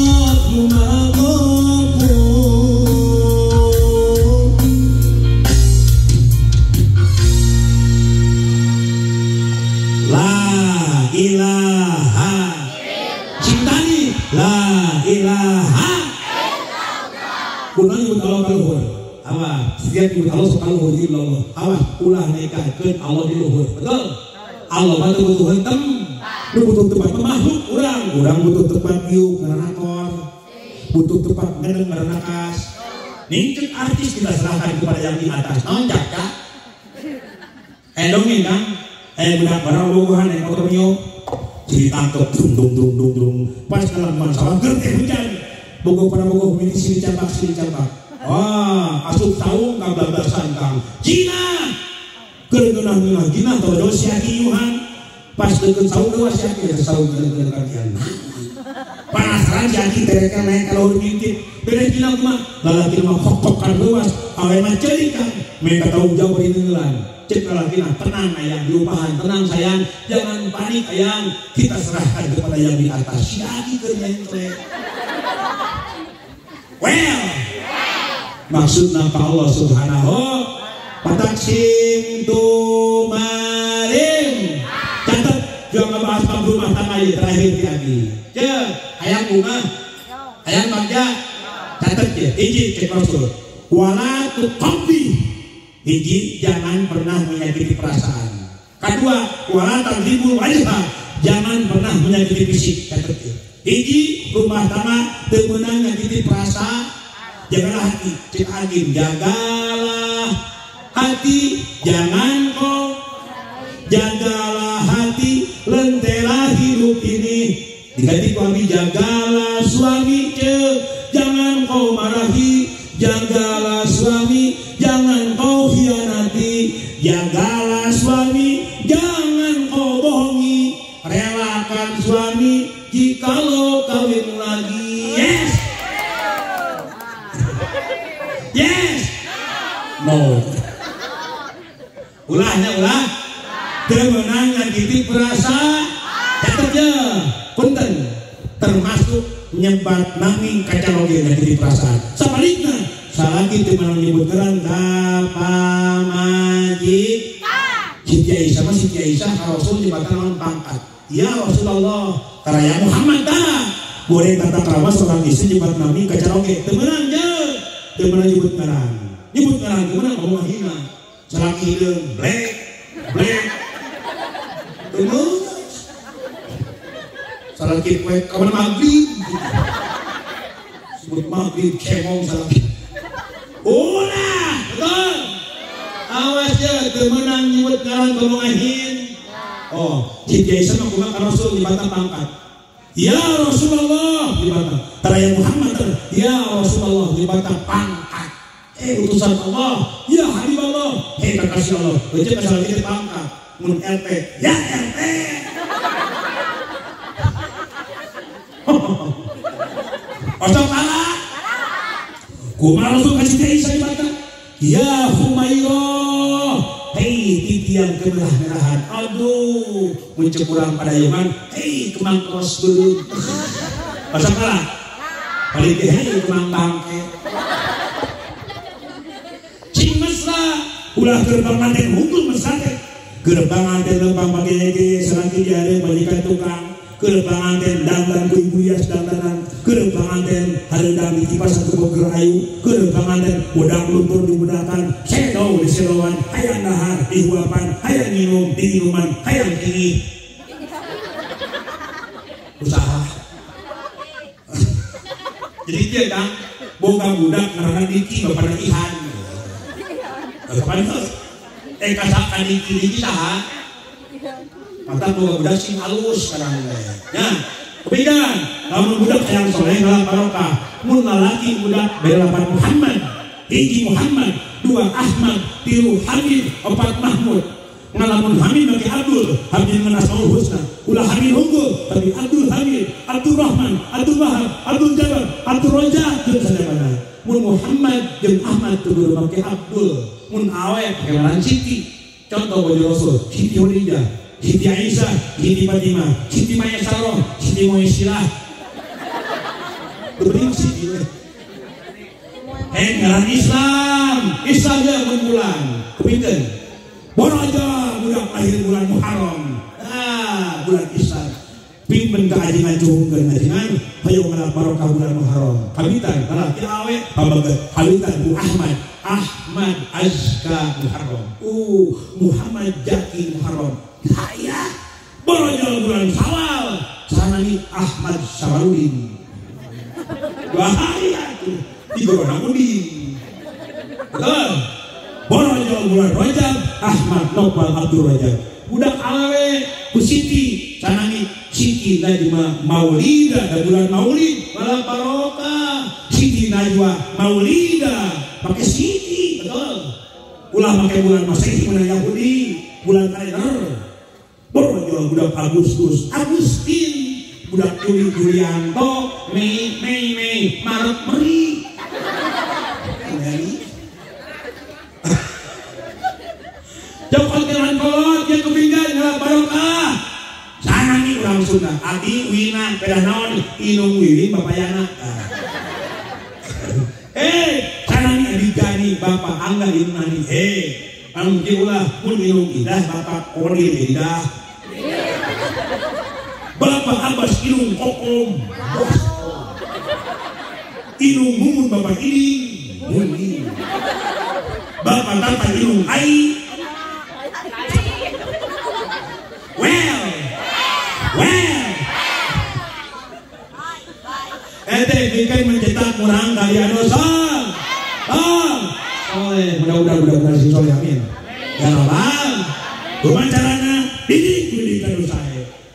[SPEAKER 1] kuna nyebut Allah kaluhur awas setiap nyebut Allah kaluhur di Allah awas ulah nikahkeun Allah di luhur betul Allah mah teu butuh heuntem nu butuh tempat makhluk urang butuh tempat giuk ngaranakor butuh tempat ngedeung ngarannakas ningkeun artis kita serahkan kepada yang di atas naon cak dongeng kan budak barang bogohan motor nyok ditangkep dung pas dalam masalah gerte hujan bogoh pada bogoh milih sini cabak wah asup saung kabablasan kang Cina kerengenah ngah Cina todo siaki yuhan pas deket saung dewa siaki ya saung kerengenah kajian penasaran siaki tereka naik kalau ngintip beda Cina mah lalaki mah kok-kokan luas awe mah cerikan mereka tahu jauh ini ngelan cek lalaki tenang ayang diupahan tenang sayang jangan panik ayang kita serahkan kepada yang di atas siaki kerjain well maksudna ka Allah subhanahu patak sing tumarim catat jangan ngebahas bab rumah tangga ya terakhir lagi hayang bunga hayang bagja catat ya hiji cek Rasul wala tuqabbi hiji jangan pernah menyakiti perasaan kedua wala tadribul wajha jangan pernah menyakiti fisik catat ya hiji rumah tangga teu meunang nyakiti perasaan jagalah hati cek agim jagalah hati jangan kau jagalah hati lentera hidup ini diganti suami jagalah suami cek jangan kau marahi jagalah suami jangan kau hianati jagalah suami jangan kau bohongi relakan suami jikalau kawin lagi yes no ulah kemenang nyakiti perasaan catat ya punten termasuk nyebat nanging kacaloge nyakiti perasaan sabalikna salaki teu menang nyebut keran kapamaji Siti Aisyah ka Rasul jembatan lawan pangkat ya Rasulullah karaya Muhammad dah boleh tata krama seorang istri nyebat nanging kacaloge teu menang teu menang nyebut keran kemenang ngomong hina salaki hideung blek
[SPEAKER 2] Salah kue kapan maghrib. Sebut maghrib kemong salah. Ulah, betul. Awas ya, kemenang nyebut ngaran ngomongin. Oh, si Jason mah ka Rasul di batang pangkat. Ya Rasulullah di batang. Taraya Muhammad ya Rasulullah di batang pangkat. Utusan Allah, ya Habib Allah, kekasih Allah. Baca pasal ini pangkat. Mun LT, ya LT. Osok kalah. Kumaha Rasul kasih Jason di batang. Ya Humairah, hei titian kemerah-merahan, aduh mencekurang pada Yaman, hei kemang kos dulu. Pasang kalah, balik hei kemang bangke. Cing mesra, ulah gerbang manten hukum mesate, gerbang manten lempang pakai serangki diare banyikan tukang, gerbang manten dandan kuibuyas dandanan. Kerebanganten hareudang di kipas satu boger ayu, kerebanganten bodang luntur di budakan, sedo di sedoan, hayang nahar di huapan, hayang minum di minuman, hayang tinggi. Usaha. Jadi dia kan, boga budak ngaranna Diki bapak Ihan. Kapan tuh? Kasakan Diki saha? Mantap boga budak sing halus sekarang ya. Kepikiran, lamun budak yang soleh dalam barokah, mun lalaki budak belapan Muhammad, hiji Muhammad, dua Ahmad, tilu Hamid, opat Mahmud. Ngalamun Hamid bagi Abdul, Hamid menasmaul husna. Ulah Hamid unggul, tapi Abdul Hamid, Abdul Rahman, Abdul Wahab, Abdul Jabbar, Abdul Raja, jeung sadayana. Mun Muhammad jeung Ahmad kudu bagi Abdul, mun awet kewalan Siti. Contoh baju Rasul, Siti Khadijah. Siti Aisyah, Siti Fatimah, Siti Mayasaroh, Siti Muisilah. Bering Siti. Ngaran Islam ya bulan. Kepinten. Bono aja budak lahir bulan Muharram. Bulan Islam. Pimpin ka ajengan cuhungkeun ajengan, hayu ngalap barokah bulan Muharram. Kabitan lalaki awe, pabaget kabitan Bu Ahmad. Ahmad Azka Muharram. Muhammad Jaki Muharram. Saya borojol bulan Syawal sanani Ahmad Syawaludin. Bahaya tuh di Goronamudin. Betul. Borojol bulan Rajab Ahmad Nopal Abdul Rajab. Budak awe ku Siti sanani Siti Najwa Maulida da bulan Maulid malam barokah. Siti Najwa Maulida pakai Siti, betul. Ulah pakai bulan Masehi bulan Yahudi, bulan kalender. Borojol budak Agustus, Agustin, budak Juli Julianto, Mei, Maret, Meri. Jokot kelan kolot, yang kepinggan, ngelak barokah. Sana nih orang Sunda, Adi, Wina, pedah naon, Inung Wiwin, Bapak Yana. Sana nih Adi Gani, Bapak Angga, Inung Nani. Anu ulah pun Inung Indah, Bapak Kodir Indah. Bapak Abbas Inung Kokom, Inung Mumun Bapak Ini, Bapak Tata Inung Ai. Well, ente bikin mencetak kurang kalian dosa. Mudah-mudahan si soleh amin. Ya Rabbal, kumancarana didik dosa.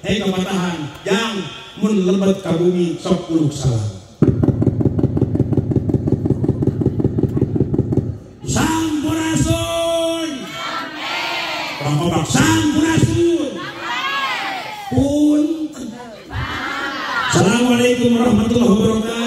[SPEAKER 2] Kepatahan yang mun lebat ka bumi sok uluk salam. Sampurasun. Amin. Sampurasun. Punten. Assalamualaikum warahmatullahi wabarakatuh.